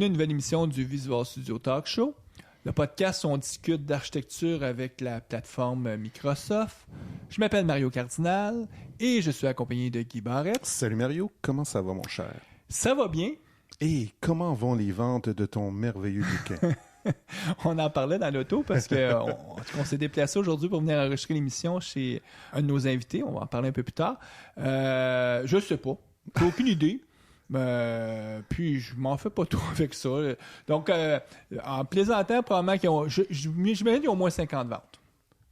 Bienvenue à une nouvelle émission du Visual Studio Talk Show. Le podcast où on discute d'architecture avec la plateforme Microsoft. Je m'appelle Mario Cardinal et je suis accompagné de Guy Barrette. Salut Mario, comment ça va mon cher? Ça va bien. Et comment vont les ventes de ton merveilleux bouquin? On en parlait dans l'auto parce qu'on s'est déplacé aujourd'hui pour venir enregistrer l'émission chez un de nos invités. On va en parler un peu plus tard. Je sais pas. J'ai aucune idée. Puis je m'en fais pas trop avec ça. Donc, en plaisantant, probablement j'imagine qu'il y a au moins 50 ventes.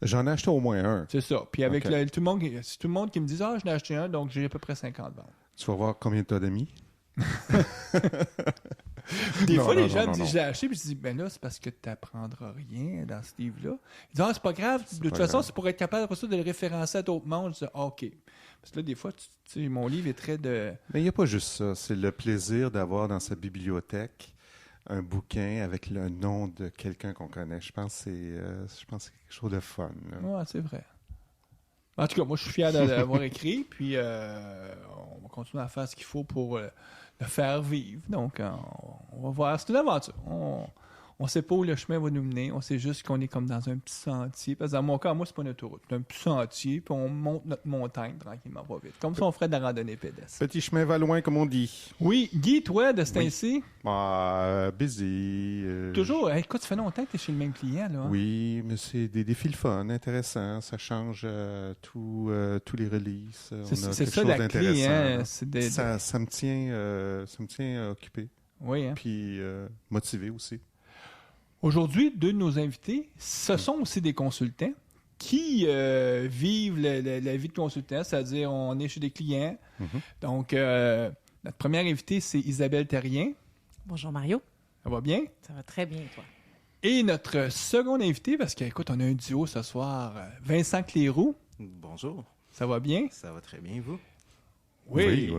J'en ai acheté au moins un. C'est ça. Puis avec Okay. tout le monde qui me dit « Ah, j'en ai acheté un, donc j'ai à peu près 50 ventes. » Tu vas voir combien tu as d'amis? Des fois, les gens non, me disent non. « Je l'ai acheté » puis je dis « Ben là, c'est parce que tu n'apprendras rien dans ce livre-là. » Ils disent « Ah, c'est pas grave. De toute façon, c'est pour être capable après ça de le référencer à d'autres mondes. » Je dis « Ah, OK. » Parce que là, des fois, tu sais, mon livre est très de... Mais il n'y a pas juste ça. C'est le plaisir d'avoir dans sa bibliothèque un bouquin avec le nom de quelqu'un qu'on connaît. Je pense que c'est quelque chose de fun. Là. Ouais, c'est vrai. En tout cas, moi, je suis fier d'avoir écrit, puis on va continuer à faire ce qu'il faut pour le faire vivre. Donc, on va voir. C'est une aventure. On sait pas où le chemin va nous mener. On sait juste qu'on est comme dans un petit sentier. Parce que dans mon cas, moi, c'est pas une autoroute. C'est un petit sentier, puis on monte notre montagne tranquillement, pas vite. Comme si on ferait de la randonnée pédestre. Petit chemin va loin, comme on dit. Oui, Guy, toi, de ce temps-ci, Busy. toujours, écoute, ça fait longtemps que tu es chez le même client, là. Hein? Oui, mais c'est des défis le fun, intéressants. Ça change tous les releases. On a C'est quelque ça chose la clé, d'intéressant, hein? là. C'est Ça me tient occupé. Oui, hein? Puis motivé aussi. Aujourd'hui, deux de nos invités, ce sont aussi des consultants qui vivent la vie de consultant, c'est-à-dire on est chez des clients. Donc, notre première invitée, c'est Isabelle Terrien. Bonjour Mario. Ça va bien? Ça va très bien, toi. Et notre second invité, parce qu'écoute, on a un duo ce soir, Vincent Cléroux. Bonjour, Ça va bien? ça va très bien, vous? Oui.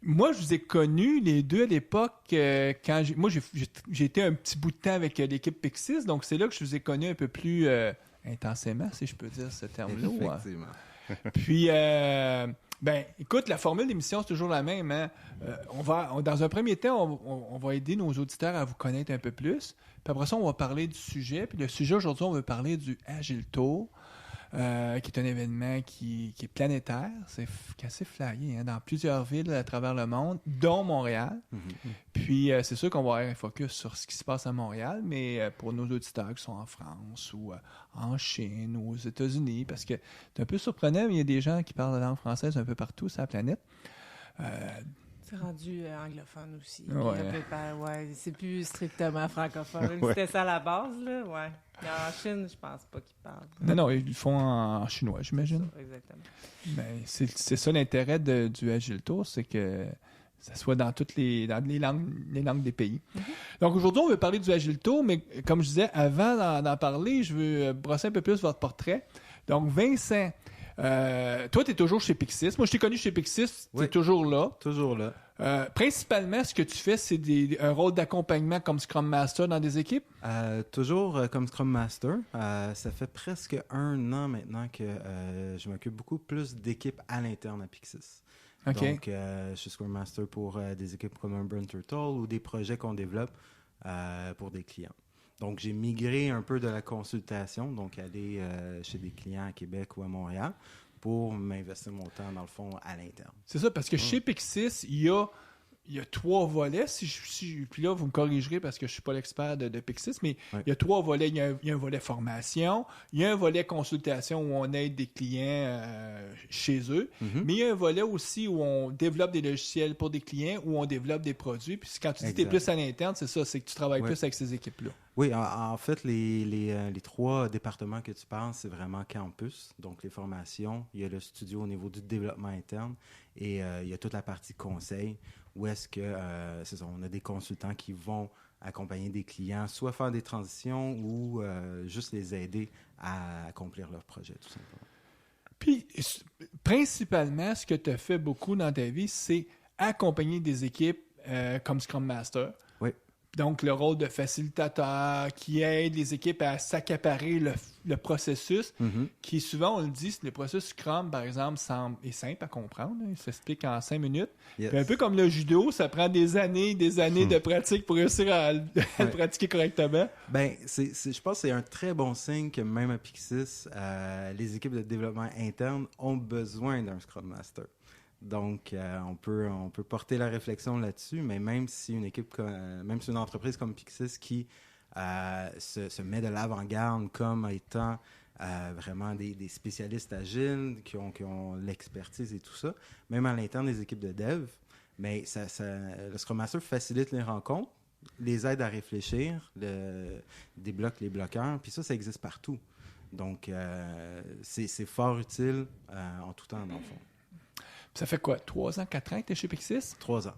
Moi, je vous ai connus les deux à l'époque quand j'ai été un petit bout de temps avec l'équipe Pixis, donc c'est là que je vous ai connus un peu plus intensément, si je peux dire ce terme-là. Effectivement. Puis, écoute, la formule d'émission, c'est toujours la même. Hein? Dans un premier temps, on va aider nos auditeurs à vous connaître un peu plus. Puis après ça, on va parler du sujet. Puis le sujet, aujourd'hui, on va parler du Agile Tour, qui est un événement qui est planétaire. C'est assez flyé, hein, dans plusieurs villes à travers le monde, dont Montréal. Puis, c'est sûr qu'on va avoir un focus sur ce qui se passe à Montréal, mais pour nos auditeurs qui sont en France ou en Chine ou aux États-Unis, parce que c'est un peu surprenant, mais il y a des gens qui parlent la langue française un peu partout sur la planète. C'est rendu anglophone aussi. Ouais. C'est plus strictement francophone. C'était ça à la base, là, ouais. Mais en Chine, je pense pas qu'ils parlent. Non, ils le font en chinois, j'imagine. Ça, exactement. Ben, c'est ça l'intérêt du Agile Tour, c'est que ça soit dans toutes les langues des pays. Donc aujourd'hui, on veut parler du Agile Tour, mais comme je disais, avant d'en parler, je veux brosser un peu plus votre portrait. Donc Vincent, toi, tu es toujours chez Pixis. Moi, je t'ai connu chez Pixis, tu es Oui. toujours là. Toujours là. Principalement, ce que tu fais, c'est un rôle d'accompagnement comme Scrum Master dans des équipes? Toujours comme Scrum Master. Ça fait presque 1 an maintenant que je m'occupe beaucoup plus d'équipes à l'interne à Pixis. OK. Donc, je suis Scrum Master pour des équipes comme un Burn Turtle ou des projets qu'on développe pour des clients. Donc, j'ai migré un peu de la consultation, donc aller chez des clients à Québec ou à Montréal pour m'investir mon temps, dans le fond, à l'interne. C'est ça, parce que chez Pixis, il y a 3 volets. Puis là, vous me corrigerez parce que je suis pas l'expert de Pixis, mais Ouais. il y a 3 volets. Il y a un volet formation, il y a un volet consultation où on aide des clients chez eux, mais il y a un volet aussi où on développe des logiciels pour des clients, où on développe des produits. Puis quand tu dis que tu es Exact. plus à l'interne, c'est ça, c'est que tu travailles Ouais. plus avec ces équipes-là. Oui, en fait, les 3 départements que tu parles, c'est vraiment campus. Donc, les formations, il y a le studio au niveau du développement interne et il y a toute la partie conseil où est-ce que, c'est ça, on a des consultants qui vont accompagner des clients, soit faire des transitions ou juste les aider à accomplir leur projet, tout simplement. Puis, principalement, ce que tu as fait beaucoup dans ta vie, c'est accompagner des équipes comme Scrum Master. Oui. donc le rôle de facilitateur qui aide les équipes à s'accaparer le processus, qui souvent, on le dit, le processus Scrum, par exemple, est simple à comprendre. Il s'explique en 5 minutes. Yes. Puis un peu comme le judo, ça prend des années de pratique pour réussir à le pratiquer correctement. Ben, je pense que c'est un très bon signe que même à Pixis, les équipes de développement interne ont besoin d'un Scrum Master. Donc, on peut porter la réflexion là-dessus, mais même si une entreprise comme Pixis qui se met de l'avant-garde comme étant vraiment des spécialistes agiles qui ont l'expertise et tout ça, même à l'interne des équipes de dev, mais le Scrum Master facilite les rencontres, les aide à réfléchir, débloque les bloqueurs, puis ça existe partout. Donc, c'est fort utile en tout temps, dans le fond. Ça fait quoi, 3 ans, 4 ans que tu es chez Pixis? 3 ans.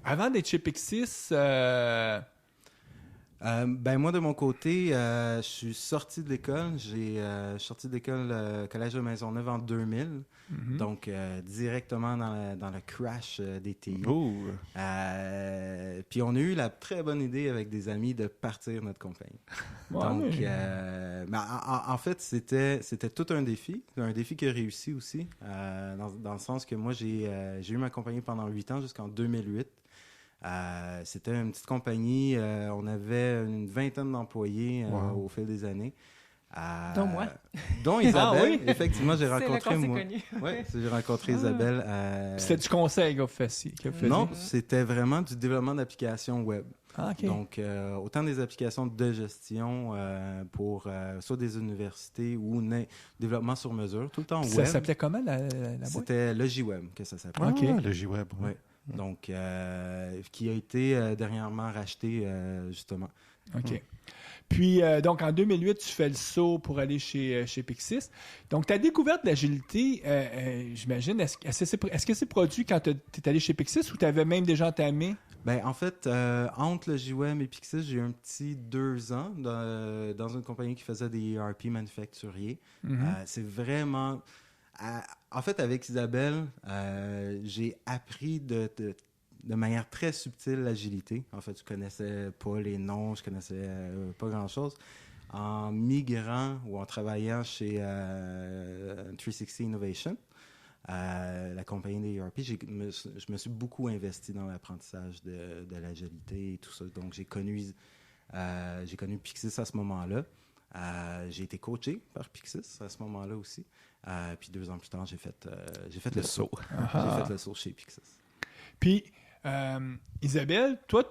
Avant d'être chez Pixis, ben moi, de mon côté, je suis sorti de l'école. J'ai sorti de l'école Collège de Maisonneuve en 2000. Donc, directement dans le crash des TI. Puis, on a eu la très bonne idée avec des amis de partir notre compagnie. Donc, en fait, c'était tout un défi qui a réussi aussi, dans le sens que moi, j'ai eu ma compagnie pendant 8 ans jusqu'en 2008. C'était une petite compagnie, on avait une 20aine d'employés au fil des années. Dont moi. Dont Isabelle. Oui? Effectivement, j'ai rencontré c'est là qu'on moi. s'est connus. Ouais, j'ai rencontré Isabelle. c'était du conseil que vous faisiez? Non, c'était vraiment du développement d'applications web. Ah, OK. Donc, autant des applications de gestion pour soit des universités ou développement sur mesure, tout le temps web. Ça s'appelait comment la boîte? C'était le J-Web que ça s'appelait. OK. Le J-Web. Ouais. Donc, qui a été dernièrement racheté, justement. OK. Puis, donc, en 2008, tu fais le saut pour aller chez Pixis. Donc, ta découverte de l'agilité, j'imagine, est-ce que c'est produit quand tu es allé chez Pixis ou tu avais même déjà entamé? Ben, en fait, entre le JWM et Pixis, j'ai eu un petit 2 ans dans une compagnie qui faisait des ERP manufacturiers. C'est vraiment... en fait, avec Isabelle, j'ai appris de manière très subtile l'agilité. En fait, je connaissais pas les noms, je connaissais pas grand-chose. En migrant ou en travaillant chez 360 Innovation, la compagnie des ERP, je me suis beaucoup investi dans l'apprentissage de l'agilité et tout ça. Donc, j'ai connu Pixis à ce moment-là. J'ai été coaché par Pixis à ce moment-là aussi. Puis 2 ans plus tard, j'ai fait le saut. J'ai fait le saut chez Pixis. Puis, Isabelle, toi,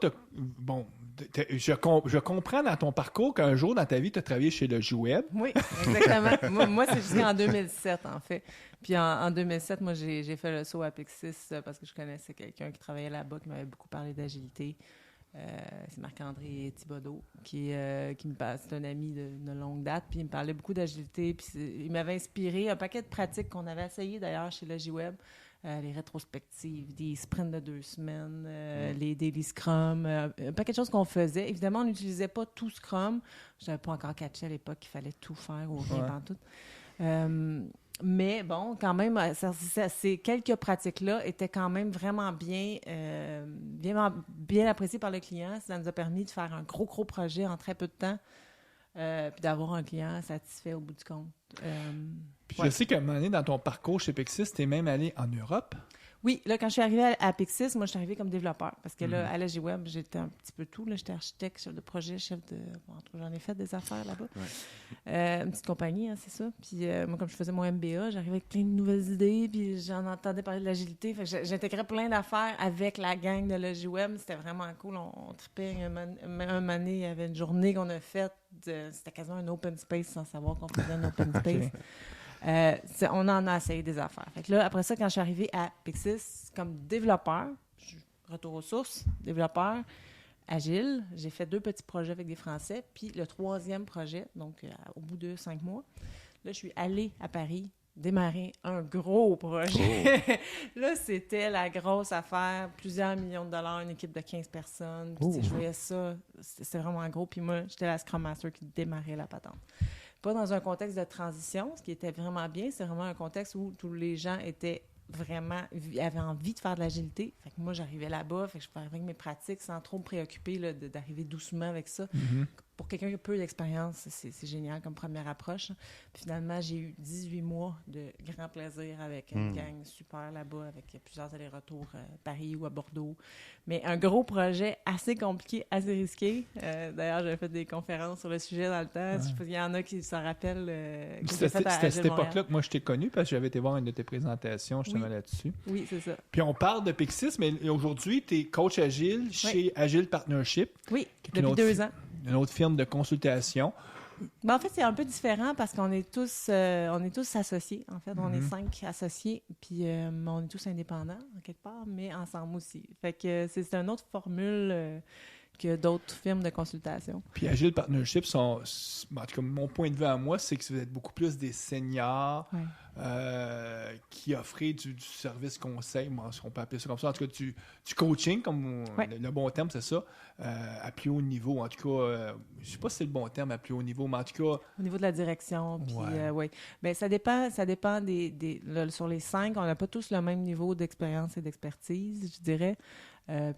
je comprends dans ton parcours qu'un jour dans ta vie, tu as travaillé chez le J-Web. Oui, exactement. moi, c'est jusqu'en 2007, en fait. Puis en 2007, moi, j'ai fait le saut à Pixis parce que je connaissais quelqu'un qui travaillait là-bas, qui m'avait beaucoup parlé d'agilité. C'est Marc-André Thibodeau, qui me parle, c'est un ami de longue date, puis il me parlait beaucoup d'agilité, puis il m'avait inspiré un paquet de pratiques qu'on avait essayé d'ailleurs chez le J-Web, les rétrospectives, des sprints de 2 semaines, les daily scrum, un paquet de choses qu'on faisait. Évidemment, on n'utilisait pas tout Scrum. Je n'avais pas encore catché à l'époque qu'il fallait tout faire ou rien pantoute. Mais bon, quand même, ces quelques pratiques-là étaient quand même vraiment bien appréciées par le client. Ça nous a permis de faire un gros projet en très peu de temps, puis d'avoir un client satisfait au bout du compte. Puis je sais qu'à un moment donné, dans ton parcours chez Pixis, tu es même allé en Europe. Oui, là, quand je suis arrivée à Pixis, moi, je suis arrivée comme développeur. Parce que là, à la J-Web, j'étais un petit peu tout. Là, j'étais architecte, chef de projet, Bon, en tout cas, j'en ai fait des affaires là-bas. Ouais. Une petite compagnie, hein, c'est ça. Puis moi, comme je faisais mon MBA, j'arrivais avec plein de nouvelles idées, puis j'en entendais parler de l'agilité. Fait que j'intégrais plein d'affaires avec la gang de la J-Web. C'était vraiment cool. On tripait. Un moment donné, il y avait une journée qu'on a faite. C'était quasiment un open space sans savoir qu'on faisait un open space. On en a essayé des affaires. Fait que là, après ça, quand je suis arrivée à Pixis comme développeur, retour aux sources, développeur agile, j'ai fait 2 petits projets avec des Français. Puis le 3e projet, donc au bout de 5 mois, là, je suis allée à Paris démarrer un gros projet. Là, c'était la grosse affaire, plusieurs millions de dollars, une équipe de 15 personnes. Puis, je voyais ça, c'était vraiment gros. Puis moi, j'étais la Scrum Master qui démarrait la patente. Pas dans un contexte de transition, ce qui était vraiment bien. C'est vraiment un contexte où tous les gens étaient vraiment avait envie de faire de l'agilité. Fait que moi, j'arrivais là-bas, fait que je faisais avec mes pratiques sans trop me préoccuper là, d'arriver doucement avec ça. Pour quelqu'un qui a peu d'expérience, c'est génial comme première approche. Puis finalement, j'ai eu 18 mois de grand plaisir avec une gang super là-bas, avec plusieurs allers-retours à Paris ou à Bordeaux. Mais un gros projet assez compliqué, assez risqué. D'ailleurs, j'avais fait des conférences sur le sujet dans le temps. Je sais pas s'il y en a qui s'en rappellent. Que j'ai fait C'était à cette Montréal. époque-là que moi, je t'ai connu parce que j'avais été voir une de tes présentations justement là-dessus. Oui, c'est ça. Puis on parle de Pixis, mais aujourd'hui, tu es coach agile chez Agile Partnership. Oui, qui est une depuis autre 2 ans. Une autre firme de consultation. Ben, en fait, c'est un peu différent parce qu'on est tous associés. En fait, on est 5 associés, puis on est tous indépendants, en quelque part, mais ensemble aussi. Fait que c'est une autre formule que d'autres firmes de consultation. Puis Agile Partnership, en tout cas, mon point de vue à moi, c'est que vous êtes beaucoup plus des seniors qui offraient du service conseil, si on peut appeler ça comme ça. En tout cas, du coaching, comme le bon terme, c'est ça, à plus haut niveau. En tout cas, je ne sais pas si c'est le bon terme à plus haut niveau, mais en tout cas... Au niveau de la direction, puis ben, ça dépend là, sur les 5, on n'a pas tous le même niveau d'expérience et d'expertise, je dirais.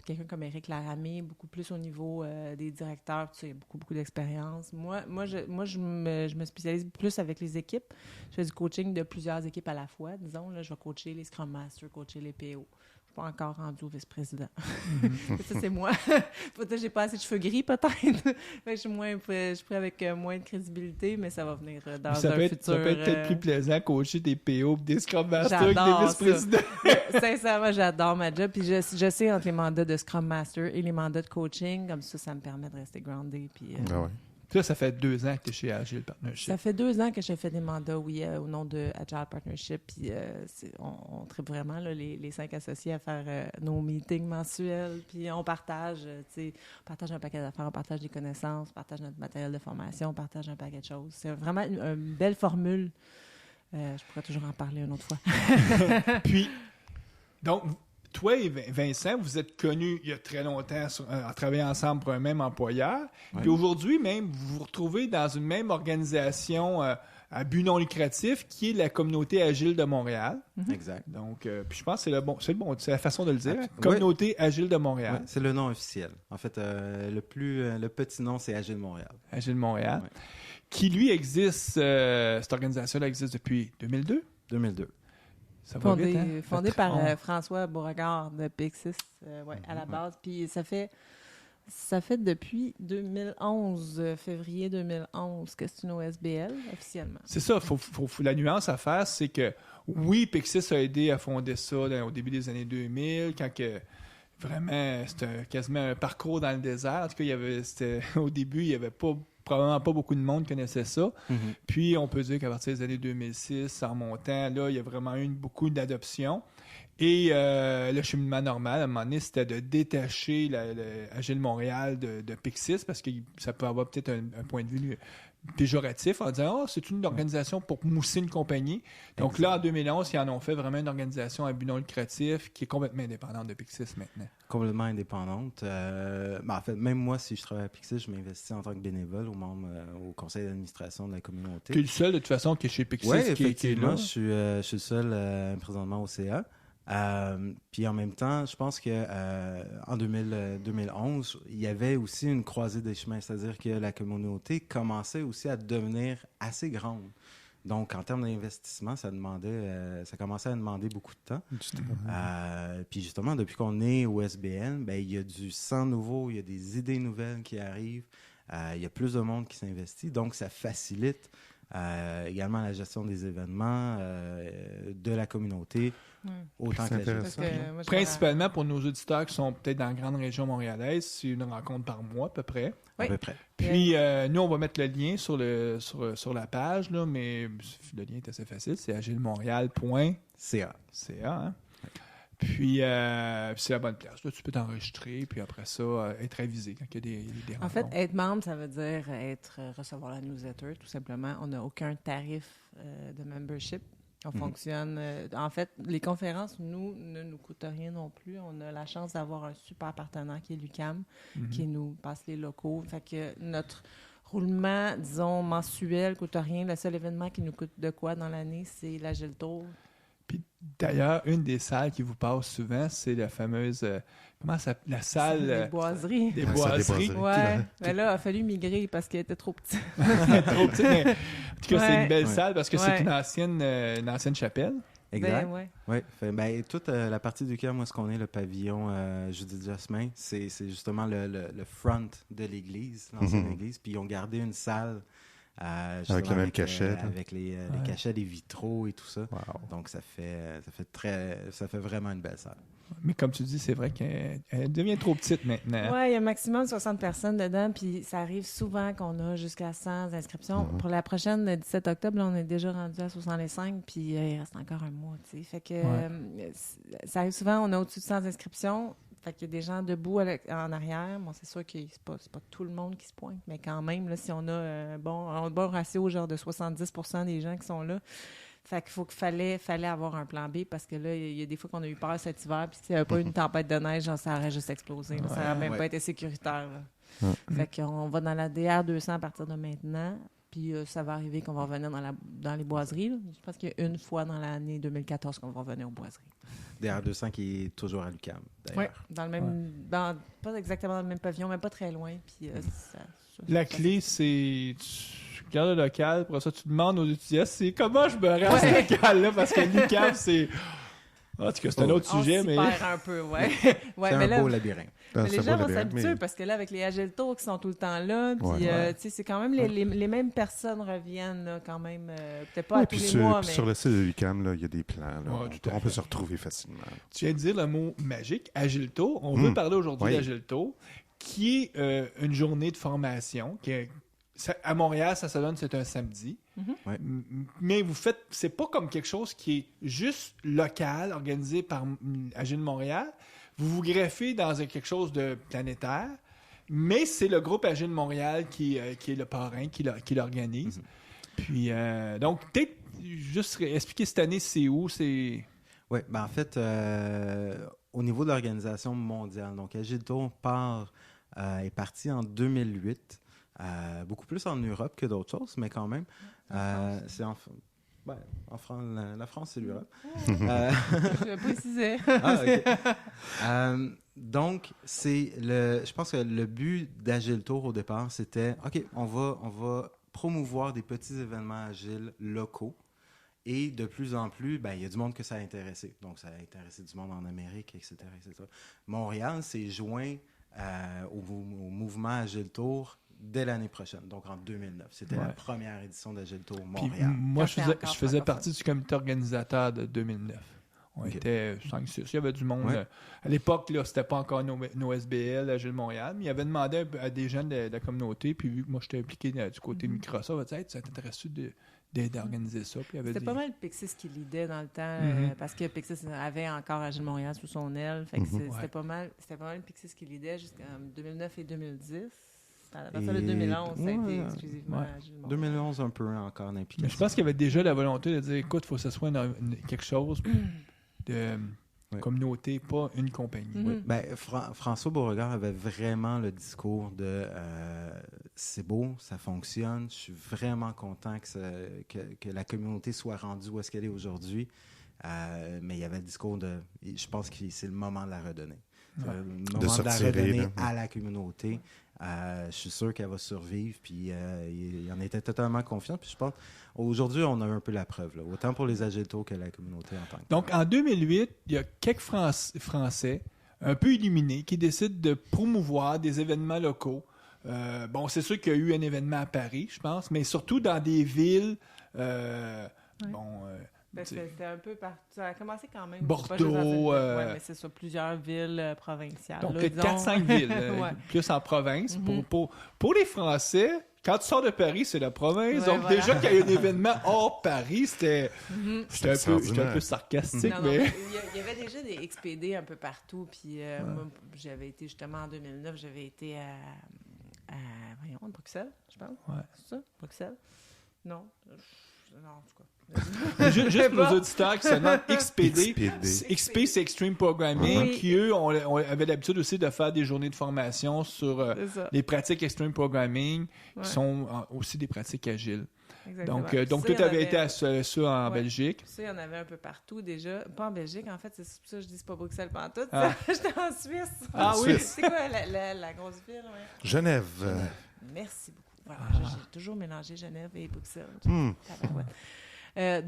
Quelqu'un comme Éric Laramé, beaucoup plus au niveau des directeurs, tu sais, beaucoup d'expérience. Moi, je me spécialise plus avec les équipes. Je fais du coaching de plusieurs équipes à la fois, disons. Là, je vais coacher les Scrum Masters, coacher les PO. Je suis pas encore rendu au vice-président. Ça, c'est moi. Peut-être que j'ai pas assez de cheveux gris, peut-être. Je suis prêt avec moins de crédibilité, mais ça va venir dans un futur. Ça peut être peut-être plus plaisant coacher des PO des Scrum Masters que des vice-présidents. Sincèrement, j'adore ma job. Puis je sais entre les mandats de Scrum Master et les mandats de coaching, comme ça me permet de rester groundé. Puis, Ça fait 2 ans que tu es chez Agile Partnership. Ça fait 2 ans que j'ai fait des mandats, au nom de Agile Partnership. Puis on tripe vraiment, là, les 5 associés, à faire nos meetings mensuels. Puis on partage, un paquet d'affaires, on partage des connaissances, on partage notre matériel de formation, on partage un paquet de choses. C'est vraiment une belle formule. Je pourrais toujours en parler une autre fois. Puis, donc, toi et Vincent, vous êtes connus il y a très longtemps à travailler ensemble pour un même employeur. Ouais. Puis aujourd'hui, même, vous vous retrouvez dans une même organisation à but non lucratif qui est la communauté Agile de Montréal. Exact. Donc, puis je pense que c'est la façon de le dire. Communauté Agile de Montréal. Ouais, c'est le nom officiel. En fait, le petit nom, c'est Agile Montréal. Agile Montréal. Ouais. Qui, lui, existe, cette organisation-là existe depuis 2002? 2002. Ça va vite, hein? Fondé par François Beauregard de Pixis, à la base. Puis ça fait depuis 2011, février 2011, que c'est une OSBL, officiellement. C'est ça. La nuance à faire, c'est que, oui, Pixis a aidé à fonder ça au début des années 2000, quand vraiment, c'était quasiment un parcours dans le désert. En tout cas, au début, il n'y avait probablement pas beaucoup de monde qui connaissait ça. Puis, on peut dire qu'à partir des années 2006, en remontant, là, il y a vraiment eu beaucoup d'adoption. Et le cheminement normal, à un moment donné, c'était de détacher Agile Montréal de Pixis, parce que ça peut avoir peut-être un point de vue péjoratif en disant « c'est une organisation pour mousser une compagnie ». Donc là, en 2011, ils en ont fait vraiment une organisation à but non lucratif qui est complètement indépendante de Pixis maintenant. Complètement indépendante. En fait, même moi, si je travaille à Pixis, je m'investis en tant que bénévole au conseil d'administration de la communauté. Tu es le seul, de toute façon, qui est chez Pixis. Oui, effectivement, je suis le seul présentement au CA. Puis en même temps, je pense que en 2011, il y avait aussi une croisée des chemins, c'est-à-dire que la communauté commençait aussi à devenir assez grande. Donc, en termes d'investissement, ça commençait à demander beaucoup de temps. Puis justement, depuis qu'on est au SBN, il y a du sang nouveau, il y a des idées nouvelles qui arrivent, il y a plus de monde qui s'investit, donc ça facilite également la gestion des événements de la communauté. Autant que la Principalement pour nos auditeurs qui sont peut-être dans la grande région montréalaise, c'est une rencontre par mois à peu près. Oui. À peu près. Puis nous, on va mettre le lien sur la page, là, mais le lien est assez facile, c'est agilemontréal.ca. Hein? Puis c'est la bonne place. Là, tu peux t'enregistrer, puis après ça, être avisé quand il y a des rencontres. En fait, être membre, ça veut dire recevoir la newsletter, tout simplement. On n'a aucun tarif de membership. On fonctionne. En fait, les conférences, ne nous coûtent rien non plus. On a la chance d'avoir un super partenaire qui est l'UQAM, qui nous passe les locaux. Fait que notre roulement, disons, mensuel, ne coûte rien. Le seul événement qui nous coûte de quoi dans l'année, c'est l'Agile Tour. Puis D'ailleurs, une des salles qui vous passe souvent, c'est la fameuse... comment ça s'appelle? La salle... Des boiseries. Des La salle des boiseries. boiseries. Ouais, mais là, il a fallu migrer parce qu'elle était trop petite. Trop petit, mais en tout cas, c'est une belle Ouais. salle parce que Ouais. c'est une ancienne chapelle. Exact. Ben, ouais. Oui. Toute la partie du cœur, moi, ce qu'on est, le pavillon Judith Jasmin, c'est justement le front de l'église, l'ancienne église. Puis ils ont gardé une salle. Justement Avec le même cachet, là. avec les cachets, les vitraux et tout ça. Wow. Donc ça fait vraiment une belle salle. Mais comme tu dis, c'est vrai qu'elle devient trop petite maintenant. Ouais, il y a un maximum de 60 personnes dedans, puis ça arrive souvent qu'on a jusqu'à 100 inscriptions. Pour la prochaine, le 17 octobre, là, on est déjà rendu à 65, puis il reste encore un mois, tu sais. Fait que ça arrive souvent, on a au-dessus de 100 inscriptions. Fait qu'il y a des gens debout en arrière. Bon, c'est sûr que c'est pas tout le monde qui se pointe, mais quand même, là, si on a un bon ratio, genre de 70% des gens qui sont là, fait qu'il fallait avoir un plan B parce que là, il y a des fois qu'on a eu peur cet hiver, puis s'il n'y avait pas eu une tempête de neige, genre, ça aurait juste explosé. Là. Ça n'aurait même pas été sécuritaire. Là. Fait qu'on va dans la DR200 à partir de maintenant. Puis ça va arriver qu'on va revenir dans les boiseries. Là. Je pense qu'il y a une fois dans l'année 2014 qu'on va revenir aux boiseries. DR200 qui est toujours à l'UQAM, Oui, d'ailleurs. dans le même... pas exactement dans le même pavillon, mais pas très loin. Puis, La clé, c'est... Tu regardes le local, pour ça, tu demandes aux étudiants, c'est comment je me rends à ce local-là, parce que l'UQAM, c'est... En tout cas, c'est un autre sujet, on s'y mais... perd un peu, ouais. Ouais, C'est mais un là, beau labyrinthe. mais C'est les un gens beau vont labyrinthe, s'habituer mais- parce que là, avec les Agile Tours qui sont tout le temps là, puis Ouais. tu sais, c'est quand même les mêmes personnes reviennent là, quand même, peut-être pas Ouais, à tous puis les mois, puis mais sur le site de l'UQAM, là, il y a des plans. Là. Ouais, tout à On peut fait. se retrouver facilement. Tu viens de dire le mot magique, Agilto. On veut parler aujourd'hui Oui. d'Agilto, qui est une journée de formation. À Montréal, ça se donne, c'est un samedi. Ouais. Mais vous faites, c'est pas comme quelque chose qui est juste local, organisé par Agile Montréal. Vous vous greffez dans quelque chose de planétaire, mais c'est le groupe Agile Montréal qui est le parrain, qui l'organise. Puis, donc, peut-être juste expliquer cette année, c'est où, c'est... Oui, ben en fait, au niveau de l'organisation mondiale, donc Agile Tour est parti en 2008, beaucoup plus en Europe que d'autres choses, mais quand même. C'est en France, la France, c'est l'Europe. je précisais. Donc, je pense que le but d'Agile Tour au départ, c'était, OK, on va promouvoir des petits événements agiles locaux. Et de plus en plus, ben, il y a du monde que ça a intéressé. Donc, ça a intéressé du monde en Amérique, etc. etc. Montréal s'est joint au mouvement Agile Tour dès l'année prochaine, donc en 2009. C'était la première édition d'Agile Tour Puis Montréal. moi, je Quand faisais c'était encore partie francophone. du comité organisateur de 2009. On Ok. était 5-6. Il y avait du monde. Ouais. À l'époque, là, c'était pas encore nos SBL, Agile Montréal, mais il avait demandé à des jeunes de la communauté, puis vu que moi, j'étais impliqué du côté de Microsoft, il a dit, hey, ça t'intéresse-tu d'organiser ça? Puis il avait C'était dit, pas mal Pixis qui l'idait dans le temps, parce que Pixis avait encore Agile Montréal sous son aile. Fait que c'était Ouais. pas mal Pixis qui l'idait jusqu'en 2009 et 2010. À partir de 2011, ça a été Ouais. exclusivement Ouais. Agile Montréal. 2011, un peu encore mais d'implication. je pense qu'il y avait déjà la volonté de dire, écoute, il faut que ce soit quelque chose de Ouais. communauté, pas une compagnie. Mhm. Ben, François Beauregard avait vraiment le discours de c'est beau, ça fonctionne, je suis vraiment content que la communauté soit rendue où est-ce qu'elle est aujourd'hui. Mais il y avait le discours je pense que c'est le moment de la redonner. Ouais. Le moment De de se la retirer, redonner là. à la communauté. Je suis sûr qu'elle va survivre, puis il en était totalement confiant. Puis je pense, aujourd'hui, on a un peu la preuve, là, autant pour les Agile Tours que la communauté en tant que Donc, en 2008, il y a quelques Français un peu illuminés qui décident de promouvoir des événements locaux. Bon, c'est sûr qu'il y a eu un événement à Paris, je pense, mais surtout dans des villes... Bon, Ben, c'était un peu partout. Ça a commencé quand même. Bordeaux, c'est pas juste dans une ville. Ouais, mais c'est sur plusieurs villes provinciales. donc, là, disons. 4-5 villes, Ouais. plus en province. Pour les Français, quand tu sors de Paris, c'est la province. Ouais, donc, voilà. déjà qu'il y a eu un événement hors Paris, j'étais un peu sarcastique, Non, mais... il y avait déjà des XPD un peu partout. Puis moi, j'avais été justement en 2009, j'avais été voyons, Bruxelles, je pense. Ouais. C'est ça? Bruxelles? Non. Non, en tout cas. Juste pour nos auditeurs qui se demandent XPD. XPD. XP, c'est Extreme Programming, Oui. qui, eux, avaient l'habitude aussi de faire des journées de formation sur C'est ça. les pratiques Extreme Programming, Ouais. qui sont aussi des pratiques agiles. Exactement. Donc, Puis donc ça, tu il y en avais avait- été à ça en Ouais. Belgique. Puis ça, il y en avait un peu partout déjà. Pas en Belgique, en fait, c'est pour ça que je dis c'est pas Bruxelles pantoute. Ah. J'étais en Suisse. Ah oui? C'est quoi la grosse ville? Ouais. Genève. Merci beaucoup. Voilà, Ah. j'ai toujours mélangé Genève et Bruxelles. Hmm.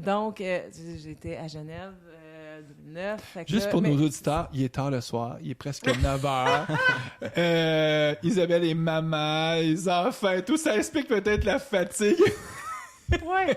Donc, j'étais à Genève 2009. Fait que Juste là, pour mais- nos auditeurs, il est tard le soir, il est presque 9 heures. Isabelle est maman, les enfants et tout, ça explique peut-être la fatigue. Ouais.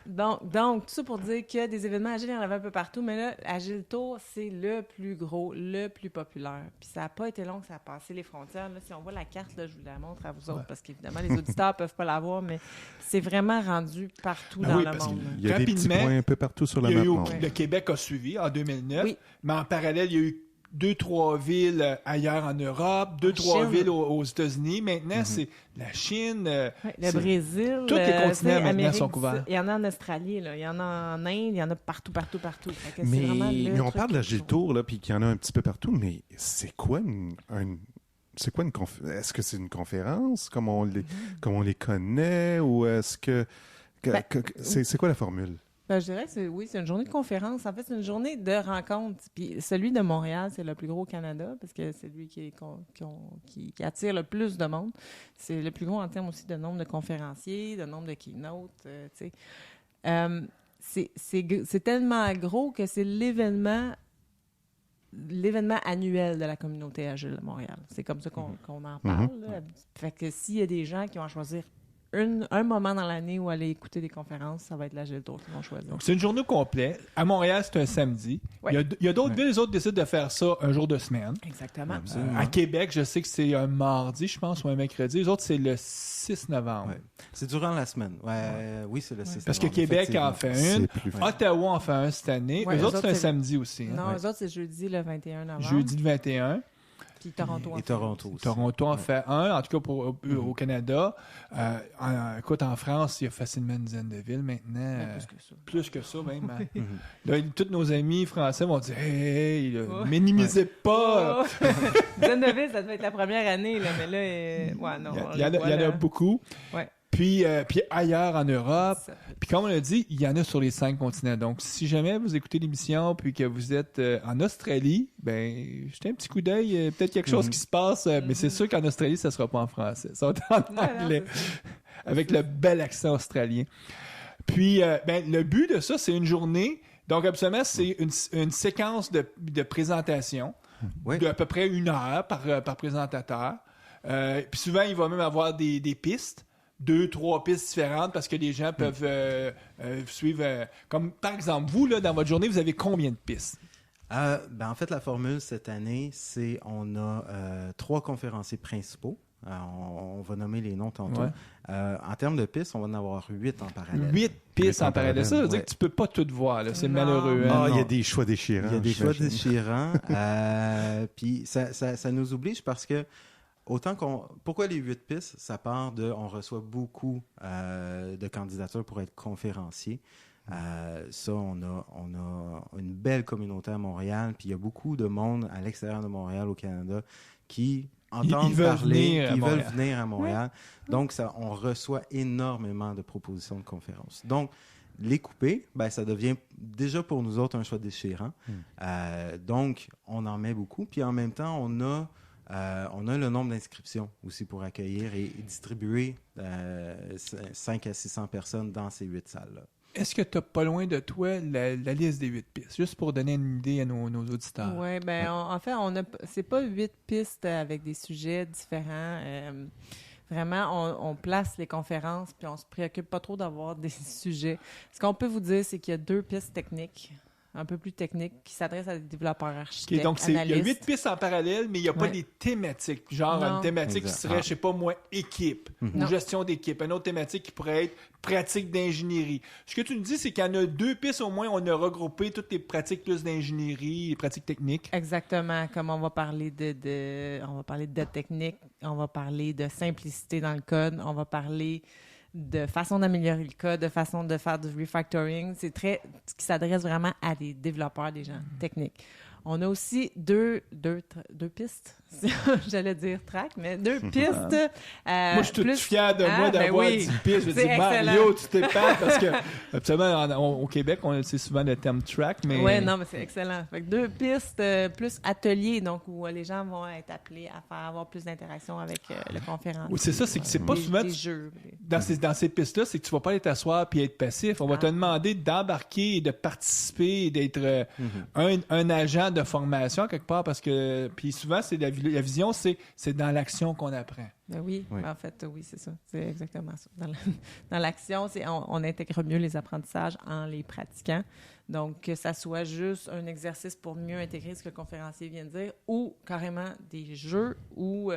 Donc, tout ça pour dire que des événements agiles, il y en avait un peu partout, mais là, Agile Tour, c'est le plus gros, le plus populaire. Puis ça n'a pas été long que ça a passé les frontières. Là, si on voit la carte, là, je vous la montre à vous autres, parce qu'évidemment, les auditeurs ne peuvent pas la voir, mais c'est vraiment rendu partout Ben dans oui, le parce monde. que- là. Il y a des petits Rapidement, points un peu partout sur la Il y a map eu monde. le Québec a suivi en 2009, Oui. mais en parallèle, il y a eu 2-3 villes ailleurs en Europe, 2-3 Chine. villes aux États-Unis. Maintenant, c'est la Chine. Ouais, le c'est- Brésil. tous les continents tu sais, maintenant Amérique sont du couverts. Sud. Il y en a en Australie, là. Il y en a en Inde, il y en a partout. Fait que c'est Mais, vraiment le on truc parle de la le plus gros. Tour, là, puis qu'il y en a un petit peu partout, mais c'est quoi c'est quoi est-ce que c'est une conférence comme comme on les connaît ou est-ce que, Ben, c'est quoi la formule? Ben, je dirais que c'est une journée de conférence. En fait, c'est une journée de rencontre. Puis celui de Montréal, c'est le plus gros au Canada parce que c'est lui qui attire le plus de monde. C'est le plus gros en termes aussi de nombre de conférenciers, de nombre de keynotes. Tu sais. C'est tellement gros que c'est l'événement annuel de la communauté Agile de Montréal. C'est comme ça qu'on en parle. Là. Fait que s'il y a des gens qui vont choisir un moment dans l'année où aller écouter des conférences, ça va être l'Agile Tour qu'ils vont choisir. Donc, c'est une journée complète. À Montréal, c'est un samedi. Ouais. Il y a d'autres villes, les autres décident de faire ça un jour de semaine. Exactement. À Québec, je sais que c'est un mardi, je pense, ou un mercredi. Les autres, c'est le 6 novembre. Ouais. C'est durant la semaine. Oui, c'est le 6 Parce que novembre, Québec en effectivement. fait une. C'est plus Ottawa en fait un cette année. Ouais, eux eux autres, c'est un autres, c'est- samedi aussi. hein. Non, eux autres, c'est jeudi le 21 novembre. Jeudi le 21. Puis Toronto. en Et fait. Toronto aussi. Toronto en Ouais. fait un, en tout cas au Canada. Écoute, en France, il y a facilement une dizaine de villes maintenant. Ouais, plus que ça. Plus que ça, même. hein. Mhm. Là, tous nos amis français vont dire Hey, là, Ouais. minimisez pas. Oh! Deneville, ça devait être la première année, là, mais là, ouais, non. Il y en a beaucoup. Ouais. Puis ailleurs en Europe. Ça- Puis comme on l'a dit, il y en a sur les 5 continents. Donc, si jamais vous écoutez l'émission puis que vous êtes en Australie, ben jetez un petit coup d'œil. Peut-être quelque chose qui se passe. Mais c'est sûr qu'en Australie, ça ne sera pas en français. Ça va être en Non, non, anglais. c'est ça. Avec le bel accent australien. Puis, le but de ça, c'est une journée. Donc, absolument, c'est une séquence de présentation Oui. d'à peu près 1 heure par présentateur. Puis souvent, il va même avoir des pistes. 2-3 pistes différentes parce que les gens peuvent suivre. Comme par exemple, vous, là, dans votre journée, vous avez combien de pistes? En fait, la formule cette année, c'est on a 3 conférenciers principaux. On va nommer les noms tantôt. Ouais. En termes de pistes, on va en avoir 8 en parallèle. 8 pistes en parallèle. Ça veut dire Ouais. que tu peux pas tout voir. Là. C'est Non. malheureux. Ah, hein? il y a non. des choix déchirants. Il y a des choix j'imagine. déchirants. Puis ça nous oblige parce que pourquoi les 8 pistes? Ça part de... On reçoit beaucoup de candidatures pour être conférencier. Ça, on a une belle communauté à Montréal. Puis il y a beaucoup de monde à l'extérieur de Montréal, au Canada, qui entendent Ils veulent parler, venir à qui veulent Montréal. venir à Montréal. Donc, on reçoit énormément de propositions de conférences. Donc, les couper, ça devient déjà pour nous autres un choix déchirant. Donc, on en met beaucoup. Puis en même temps, on a le nombre d'inscriptions aussi pour accueillir et distribuer 5 à 600 personnes dans ces 8 salles-là. Est-ce que tu n'as pas loin de toi la liste des 8 pistes? Juste pour donner une idée à nos auditeurs. Oui, en fait, c'est pas 8 pistes avec des sujets différents. Vraiment, on place les conférences puis on se préoccupe pas trop d'avoir des sujets. Ce qu'on peut vous dire, c'est qu'il y a 2 pistes techniques, un peu plus techniques, qui s'adressent à des développeurs architectes, OK, donc, il y a analystes. 8 pistes en parallèle, mais il n'y a pas Ouais. des thématiques. Genre Non. une thématique Exact. qui serait, je sais pas moi, équipe ou Non. gestion d'équipe. Une autre thématique qui pourrait être pratique d'ingénierie. Ce que tu nous dis, c'est qu'il y en a 2 pistes au moins, on a regroupé toutes les pratiques plus d'ingénierie, les pratiques techniques. Exactement, comme on va parler on va parler de dette technique, on va parler de simplicité dans le code, on va parler de façon d'améliorer le code, de façon de faire du refactoring. C'est ce qui s'adresse vraiment à des développeurs, des gens techniques. On a aussi deux pistes, j'allais dire track, mais 2 pistes. Moi, je suis tout fier de moi ben d'avoir oui. 10 pistes. Je C'est dis, excellent. Mario, tu t'épates parce que, absolument, au Québec, on utilise souvent le terme track, mais. Oui, non, mais c'est excellent. Fait que 2 pistes plus ateliers, donc où les gens vont être appelés à avoir plus d'interaction avec le conférencier. Oui, c'est ça, c'est que c'est pas souvent. Des jeux. Dans ces pistes-là, c'est que tu vas pas aller t'asseoir puis être passif. On va te demander d'embarquer, de participer, d'être un agent de formation quelque part parce que. Puis souvent, c'est la vision, c'est dans l'action qu'on apprend. Ben oui, Oui. ben en fait, oui, c'est ça. C'est exactement ça. Dans l'action, on intègre mieux les apprentissages en les pratiquant. Donc, que ça soit juste un exercice pour mieux intégrer ce que le conférencier vient de dire ou carrément des jeux ou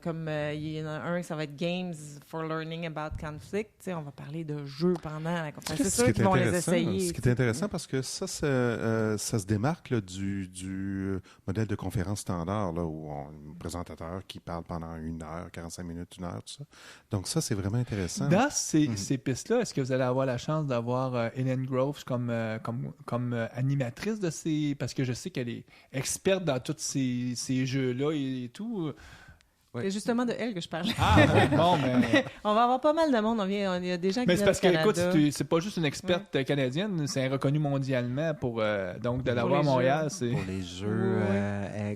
comme il y en a un, ça va être Games for Learning About Conflict. Tu sais, on va parler de jeux pendant la conférence. C'est sûr qu'ils vont les essayer. Ce qui est intéressant, parce que ça se démarque là, du modèle de conférence standard, là, où on a un présentateur qui parle pendant 1 heure, 45 minutes, 1 heure, tout ça. Donc ça, c'est vraiment intéressant. Dans ces pistes-là, est-ce que vous allez avoir la chance d'avoir Hélène Groves comme animatrice de ces... Parce que je sais qu'elle est experte dans tous ces jeux-là et tout. Ouais. C'est justement de elle que je parlais. Ah, bon, mais... On va avoir pas mal de monde. Il y a des gens qui Mais viennent c'est parce du que, écoute, Canada. c'est pas juste une experte canadienne, c'est reconnu mondialement pour... donc, de l'avoir à les Montréal, jeux. c'est... Pour les jeux,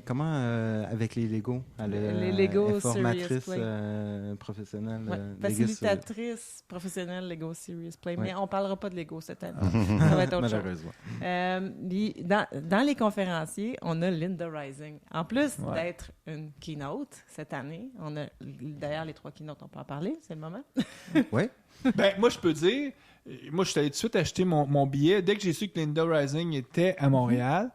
comment avec les Lego? Les Lego elle est Serious formatrice Play. professionnelle. Ouais, Lego facilitatrice professionnelle Lego Serious Play. Ouais. Mais on parlera pas de Lego cette année. Ça va être autre chose. Malheureusement. Dans les conférenciers, on a Linda Rising. En plus Ouais. d'être une keynote cette année, on a d'ailleurs les 3 keynotes, on peut en parler, c'est le moment. Oui. Ben, moi, je peux dire... Moi, je suis allé tout de suite acheter mon billet. Dès que j'ai su que Linda Rising était à Montréal,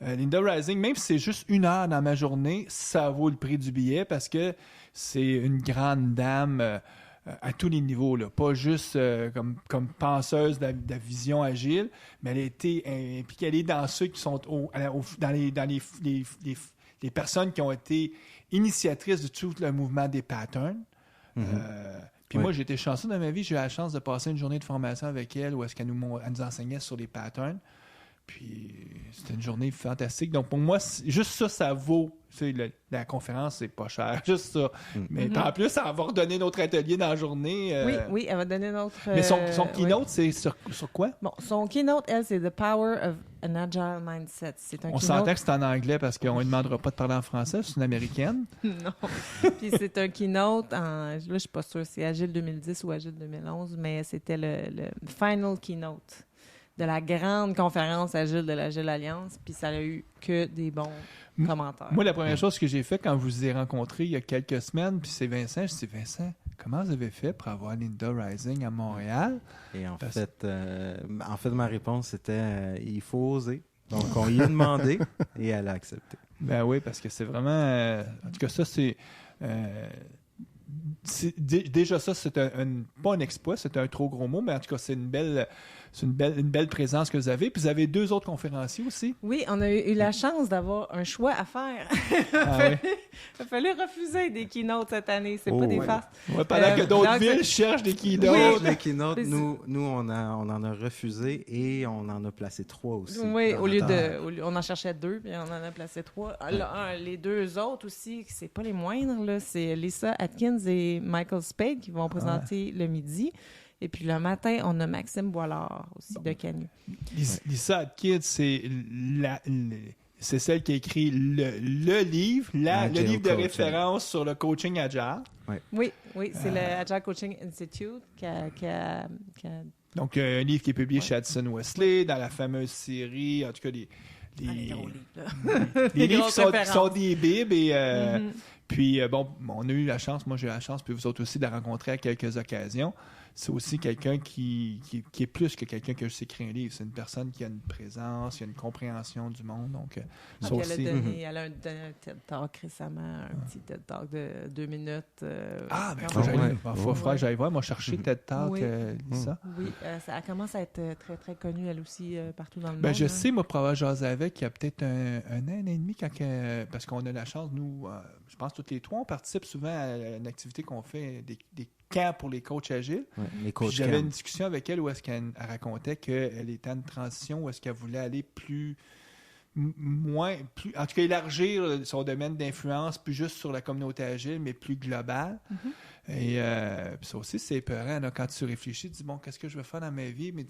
Linda Rising, même si c'est juste 1 heure dans ma journée, ça vaut le prix du billet parce que c'est une grande dame à tous les niveaux. Là. Pas juste comme penseuse de la vision agile, mais elle a été impliquée. Elle est dans ceux qui sont dans les personnes qui ont été initiatrices de tout le mouvement des patterns. Puis moi, j'ai été chanceux dans ma vie. J'ai eu la chance de passer une journée de formation avec elle où est-ce qu'elle nous enseignait sur les patterns. Puis c'était une journée fantastique. Donc pour moi, juste ça vaut. Tu sais, la conférence, c'est pas cher. Juste ça. Mais en plus, elle va redonner notre atelier dans la journée. Oui, elle va donner notre... Mais son keynote, c'est sur quoi? Bon, son keynote, elle, c'est The Power of an Agile Mindset. C'est un On keynote... s'entend que c'est en anglais parce qu'on ne demandera pas de parler en français. C'est une américaine. Non. Puis c'est un keynote là, je suis pas sûre, c'est Agile 2010 ou Agile 2011, mais c'était le final keynote de la grande conférence Agile de l'Agile Alliance, puis ça n'a eu que des bons commentaires. Moi, la première chose que j'ai fait quand je vous ai rencontré il y a quelques semaines, puis c'est Vincent, je dis Vincent, comment vous avez fait pour avoir Linda Rising à Montréal? Et en fait, ma réponse c'était il faut oser. Donc, on y a demandé et elle a accepté. Ben oui, parce que c'est vraiment... en tout cas, ça, c'est... déjà ça, c'est pas un exploit, c'est un trop gros mot, mais en tout cas, c'est une belle présence que vous avez. Puis vous avez 2 autres conférenciers aussi. Oui, on a eu la chance d'avoir un choix à faire. Ah ouais. Il a fallu refuser des keynotes cette année, c'est pas des farces. Ouais, pendant que d'autres donc, villes cherchent des keynotes. Oui. Les keynotes, Mais nous on en a refusé et on en a placé 3 aussi. Oui, dans au lieu notre- on en cherchait 2, puis on en a placé 3. Les 2 autres aussi, c'est pas les moindres, là, c'est Lisa Atkins et Michael Spade qui vont présenter le midi. Et puis le matin, on a Maxime Boilard aussi de Canu. Lisa Atkins, c'est celle qui a écrit le livre, le Agile livre de Coaching. référence sur le coaching agile. Oui, c'est le Agile Coaching Institute qui a Donc, un livre qui est publié chez Addison Wesley, dans la fameuse série, en tout cas, les gros livres, là. les livres grosses qui sont références. des bibles. Et, puis, bon, on a eu la chance, moi j'ai eu la chance, puis vous autres aussi, de la rencontrer à quelques occasions. C'est aussi quelqu'un qui est plus que quelqu'un qui a juste écrit un livre. C'est une personne qui a une présence, qui a une compréhension du monde. Donc, ça Puis aussi. elle a donné un TED Talk récemment, un petit TED Talk de 2 minutes. Ah, ben, quand même. faudra que j'aille voir. Moi, chercher TED Talk, Oui. Lisa. Oui, ça commence à être très, très connue, elle aussi, partout dans le Ben, monde. je hein. sais, moi, pour avoir jasé avec, il y a peut-être un an et demi, parce qu'on a la chance, nous, je pense toutes les 3, on participe souvent à une activité qu'on fait, des camps pour les coachs agiles. Ouais, les Puis coachs j'avais camp. une discussion avec elle où est-ce qu'elle racontait qu'elle était en transition, où est-ce qu'elle voulait aller plus en tout cas, élargir son domaine d'influence, plus juste sur la communauté agile, mais plus global. Et puis ça aussi, c'est épeurant, là, quand tu réfléchis, tu dis, bon, qu'est-ce que je veux faire dans ma vie? Mais,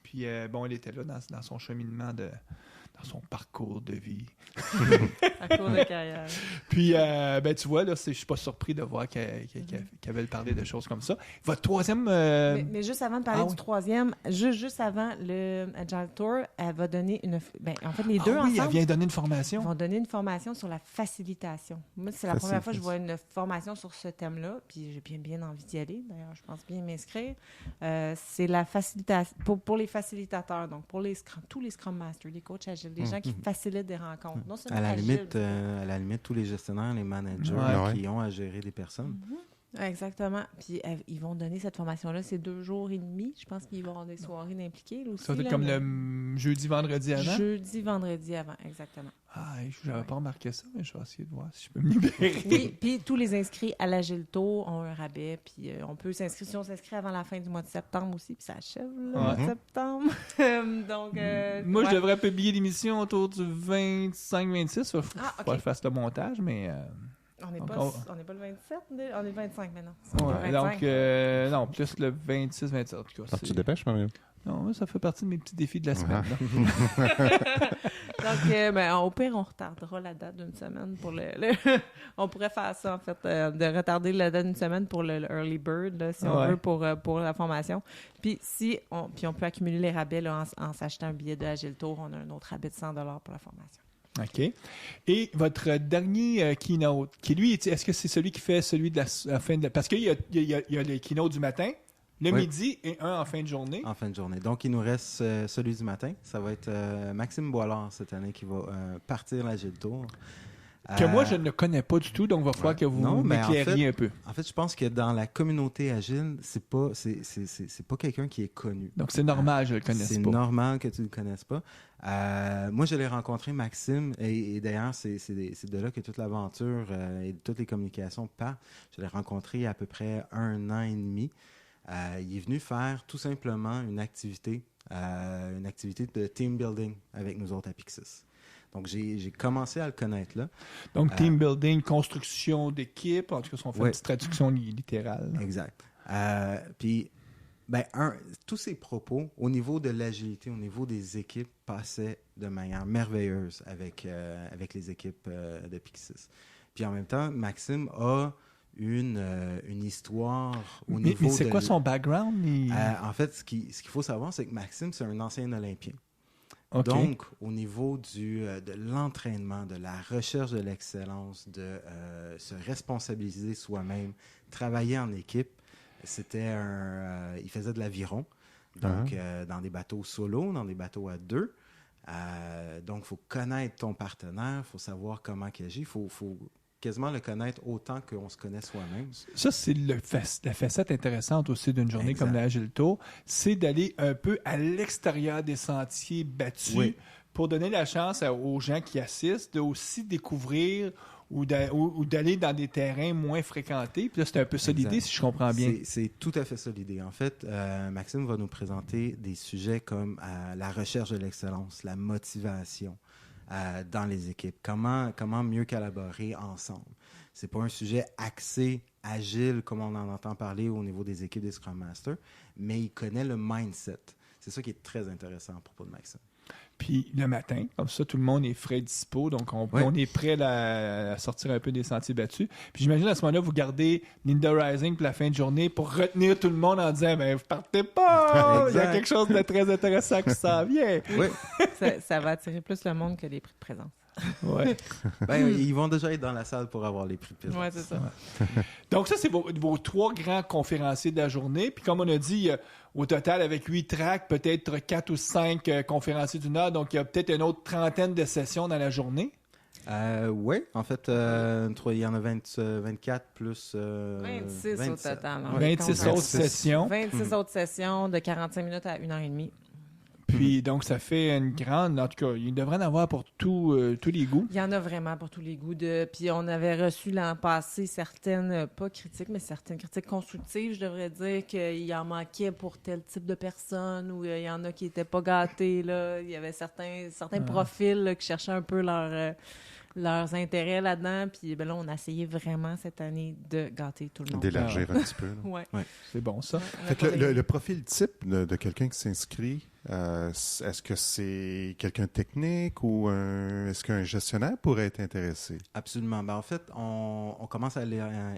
puis, bon, il était là dans son cheminement dans son parcours de vie. Parcours de carrière. Puis, ben, tu vois, là, je suis pas surpris de voir qu'elle avait parlé de choses comme ça. Votre troisième... Mais juste avant de parler du oui. troisième, juste avant le Agile Tour, elle va donner en fait, les deux oui, ensemble, elle vient donner une ils formation. vont donner une formation sur la facilitation. Moi, c'est la première fois que je vois une formation sur ce thème-là, puis j'ai bien envie d'y aller. D'ailleurs, je pense bien m'inscrire. C'est la facilitation pour les facilitateurs, donc pour tous les Scrum Masters, les coachs agiles, les gens qui facilitent des rencontres. Non seulement À la agiles, limite, tous les gestionnaires, les managers qui ont à gérer des personnes. Exactement. Puis ils vont donner cette formation-là, c'est 2 jours et demi. Je pense qu'ils vont avoir des soirées d'impliqués. Là, aussi, Ça va être là, comme mais- le jeudi, vendredi avant. Jeudi, vendredi avant, exactement. Ah, je n'avais pas remarqué ça, mais je vais essayer de voir si je peux me libérer. Oui, puis tous les inscrits à l'Agile Tour ont un rabais, puis on peut s'inscrire, si on s'inscrit avant la fin du mois de septembre aussi, puis ça achève le mois de septembre. Donc, Moi, je ouais. devrais publier l'émission autour du 25-26. Il faut Ah, que ok. je fasse le montage, mais... On n'est donc, pas le 27, on est le 25 maintenant. ouais, Le 25. donc, non, plus le 26-27, en tout cas. Alors, tu te dépêches, Mario? Non, ça fait partie de mes petits défis de la semaine. Ah. là. Donc, au pire, on retardera la date d'une semaine pour on pourrait faire ça, en fait, de retarder la date d'une semaine pour le early bird, là, si on Ouais. veut, pour la formation. Puis, on peut accumuler les rabais là, en s'achetant un billet de Agile Tour, on a un autre rabais de 100 $ pour la formation. OK. Et votre dernier keynote, qui lui, est-ce que c'est celui qui fait celui de la fin de... Parce qu'il y a les keynotes du matin, le Oui. midi et un en fin de journée. En fin de journée. Donc, il nous reste celui du matin. Ça va être Maxime Boilard cette année qui va partir l'Agile Tour. Que moi, je ne connais pas du tout, donc il va falloir que vous Non, mais en m'éclairiez fait- un peu. En fait, je pense que dans la communauté agile, c'est pas quelqu'un qui est connu. Donc, c'est normal, je ne le connaisse C'est pas. normal que tu ne le connaisses pas. Moi, je l'ai rencontré, Maxime, et d'ailleurs, c'est de là que toute l'aventure et toutes les communications partent. Je l'ai rencontré il y a à peu près 1 an et demi. Il est venu faire tout simplement une activité de team building avec nous autres à Pixis. Donc, j'ai commencé à le connaître là. Donc, team building, construction d'équipe, en tout cas, si on fait Ouais. une petite traduction littérale. Exact. Puis, tous ces propos, au niveau de l'agilité, au niveau des équipes, passaient de manière merveilleuse avec les équipes de Pixis. Puis en même temps, Maxime a une histoire au niveau Mais c'est de... quoi son background? En fait, ce qu'il faut savoir, c'est que Maxime, c'est un ancien Olympien. OK. Donc, au niveau de l'entraînement, de la recherche de l'excellence, de se responsabiliser soi-même, travailler en équipe, il faisait de l'aviron, donc dans des bateaux solo, dans des bateaux à 2. Donc, il faut connaître ton partenaire, il faut savoir comment il agit, il faut quasiment le connaître autant qu'on se connaît soi-même. Ça, c'est la facette intéressante aussi d'une journée Exact. comme l'Agile Tour, c'est d'aller un peu à l'extérieur des sentiers battus Oui. pour donner la chance aux gens qui assistent de aussi découvrir ou d'aller dans des terrains moins fréquentés. Puis là, c'est un peu ça Exact. l'idée, si je comprends bien. C'est tout à fait ça l'idée. En fait, Maxime va nous présenter des sujets comme la recherche de l'excellence, la motivation dans les équipes, comment mieux collaborer ensemble. C'est pas un sujet axé agile comme on en entend parler au niveau des équipes des Scrum Masters, mais il connaît le mindset. C'est ça qui est très intéressant à propos de Maxime. Puis le matin, comme ça, tout le monde est frais dispo, donc on est prêt à sortir un peu des sentiers battus. Puis j'imagine à ce moment-là, vous gardez Linda Rising pour la fin de journée pour retenir tout le monde en disant « Ben, vous partez pas! Il y a Exact. quelque chose de très intéressant qui s'en vient! Oui. Ça va attirer plus le monde que les prix de présence. » Ouais. Ils vont déjà être dans la salle pour avoir les prix de présence. Oui, c'est ça. Donc ça, c'est vos 3 grands conférenciers de la journée. Puis comme on a dit, au total, avec 8 tracks, peut-être 4 ou 5 conférenciers d'une heure. Donc il y a peut-être une autre trentaine de sessions dans la journée. Oui, en fait, il y en a 24 plus 26 au 27. total. 26 autres sessions. 26 autres sessions de 45 minutes à 1h30. Puis donc, ça fait une grande... En tout cas, il devrait en avoir pour tous les goûts. Il y en a vraiment pour tous les goûts. Puis on avait reçu l'an passé certaines, pas critiques, mais certaines critiques constructives. Je devrais dire qu'il en manquait pour tel type de personnes ou il y en a qui n'étaient pas gâtés. Là. Il y avait certains profils là, qui cherchaient un peu leurs intérêts là-dedans. Puis là, on a essayé vraiment cette année de gâter tout le monde. D'élargir un petit peu. Là. Ouais. C'est bon, ça. Fait que le profil type de quelqu'un qui s'inscrit, est-ce que c'est quelqu'un de technique ou est-ce qu'un gestionnaire pourrait être intéressé? Absolument. En fait, on commence à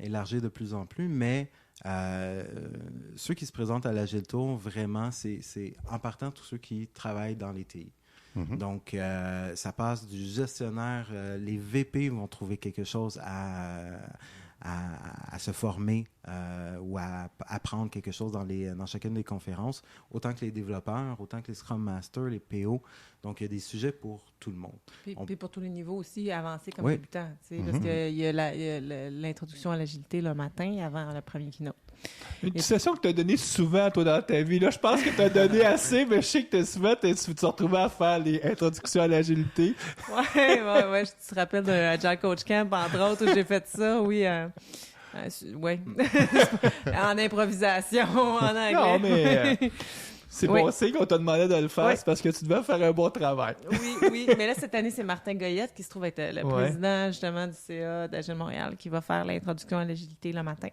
élargir de plus en plus, mais ceux qui se présentent à l'Agile Tour, vraiment, c'est en partant tous ceux qui travaillent dans les TI. Mm-hmm. Donc, ça passe du gestionnaire. Les VP vont trouver quelque chose à se former ou à apprendre quelque chose dans chacune des conférences, autant que les développeurs, autant que les Scrum Masters, les PO. Donc, il y a des sujets pour tout le monde. Puis pour tous les niveaux aussi, avancés comme Oui. débutants. Parce qu'il y a l'introduction à l'agilité le matin avant le premier keynote. Une session que tu as donnée souvent, toi, dans ta vie. Là, je pense que tu as donné assez, mais je sais que souvent, tu te retrouvais à faire les introductions à l'agilité. Oui. Tu te rappelles de Agile Coach Camp, entre autres, où j'ai fait ça, oui. Oui. En improvisation, en anglais. Non, mais c'est Oui. bon signe qu'on t'a demandé de le faire, Oui. c'est parce que tu devais faire un bon travail. Oui. Mais là, cette année, c'est Martin Goyette qui se trouve être le président, justement, du CA d'Agile Montréal qui va faire l'introduction à l'agilité le matin.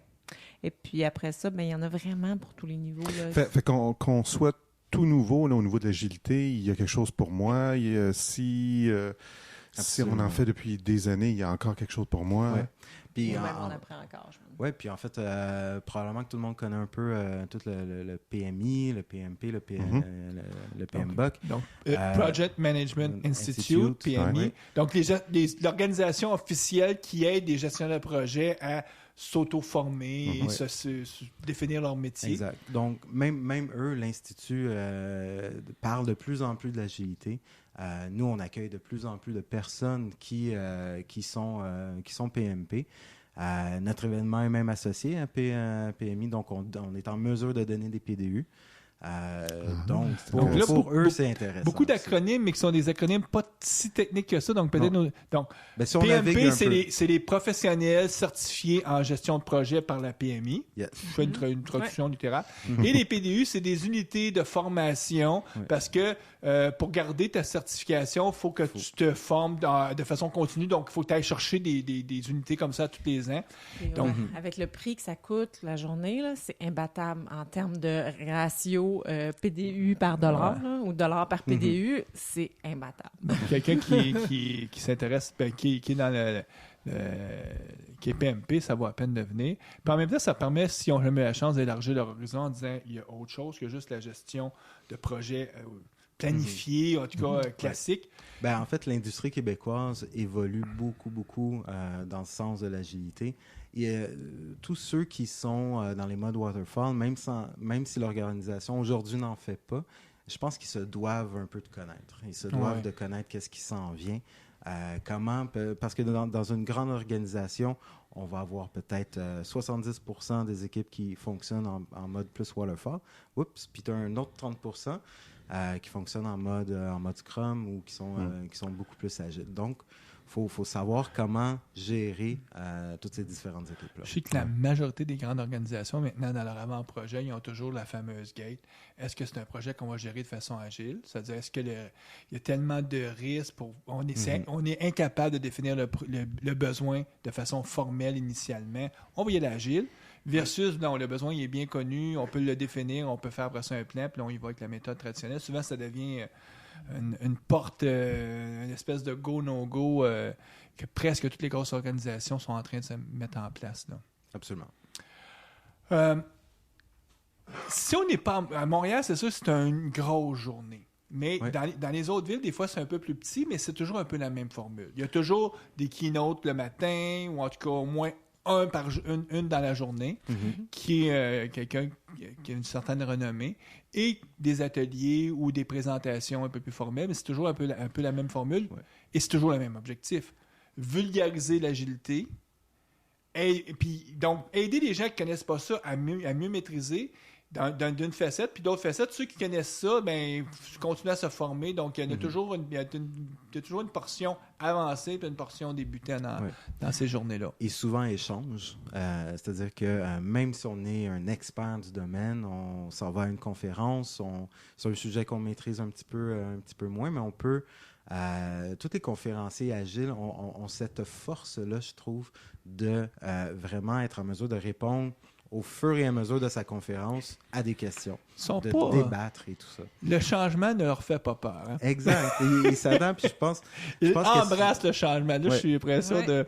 Et puis après ça, il y en a vraiment pour tous les niveaux. Là. Fait qu'on soit tout nouveau là, au niveau de l'agilité, il y a quelque chose pour moi. Si on en fait depuis des années, il y a encore quelque chose pour moi. Ouais. Puis, Même on apprend encore, je pense. Oui, puis en fait, probablement que tout le monde connaît un peu tout le PMI, le PMP, le PMBOK. Donc, Project Management Institute, PMI. Ouais. Donc, l'organisation officielle qui aide les gestionnaires de projet à s'auto-former et se définir leur métier. Exact. Donc, même eux, l'Institut parle de plus en plus de l'agilité. Nous, on accueille de plus en plus de personnes qui sont PMP. Notre événement est même associé à PMI, donc on est en mesure de donner des PDU. Donc, pour eux, c'est intéressant. Beaucoup d'acronymes, mais qui sont des acronymes pas si techniques que ça. Donc, peut-être. Si on PMP, c'est les professionnels certifiés en gestion de projet par la PMI. Yes. Je fais une traduction littérale. Et les PDU, c'est des unités de formation parce que pour garder ta certification, il faut que tu te formes de façon continue. Donc, il faut que tu ailles chercher des unités comme ça tous les ans. Et donc, avec le prix que ça coûte la journée, là, c'est imbattable en termes de ratio PDU par dollar là, ou dollar par PDU, c'est imbattable. Quelqu'un qui s'intéresse, qui est dans qui est PMP, ça vaut la peine de venir. Puis en même temps, ça permet, si on a jamais la chance d'élargir leur horizon en disant il y a autre chose que juste la gestion de projets planifiés, en tout cas classiques. En fait, l'industrie québécoise évolue beaucoup dans le sens de l'agilité. Et tous ceux qui sont dans les modes waterfall, même si l'organisation aujourd'hui n'en fait pas, je pense qu'ils se doivent un peu de connaître. Ils se doivent de connaître qu'est-ce qui s'en vient. Parce que dans une grande organisation, on va avoir peut-être 70% des équipes qui fonctionnent en mode plus waterfall. Puis tu as un autre 30% qui fonctionnent en mode Scrum ou qui sont beaucoup plus agiles. Donc, il faut savoir comment gérer toutes ces différentes équipes-là. Je sais que la majorité des grandes organisations, maintenant, dans leur avant-projet, ils ont toujours la fameuse gate. Est-ce que c'est un projet qu'on va gérer de façon agile? C'est-à-dire, est-ce qu'il y a tellement de risques on est incapable de définir le besoin de façon formelle initialement. On va y aller agile. Versus, non, le besoin il est bien connu, on peut le définir, on peut faire après ça un plan, puis là, on y va avec la méthode traditionnelle. Souvent, ça devient une porte, une espèce de go-no-go que presque toutes les grosses organisations sont en train de se mettre en place. Là. Absolument. Si on n'est pas à Montréal, c'est sûr, c'est une grosse journée. Mais dans les autres villes, des fois, c'est un peu plus petit, mais c'est toujours un peu la même formule. Il y a toujours des keynotes le matin, ou en tout cas au moins une dans la journée, qui est quelqu'un qui a une certaine renommée, et des ateliers ou des présentations un peu plus formelles, mais c'est toujours un peu la même formule, et c'est toujours le même objectif. Vulgariser l'agilité, et puis donc aider les gens qui ne connaissent pas ça à mieux maîtriser, d'une facette, puis d'autres facettes, ceux qui connaissent ça, ben, continuent à se former. Donc, il y a toujours une portion avancée puis une portion débutante dans ces journées-là. Et souvent échange. C'est-à-dire que même si on est un expert du domaine, on s'en va à une conférence, c'est un sujet qu'on maîtrise un petit peu moins, mais on peut... tous les conférenciers agiles ont cette force-là, je trouve, de vraiment être en mesure de répondre au fur et à mesure de sa conférence à des questions, de débattre et tout ça. Le changement ne leur fait pas peur. Hein? Exact. Ils s'adaptent, puis je pense ils embrassent le changement. Là, je suis pression de...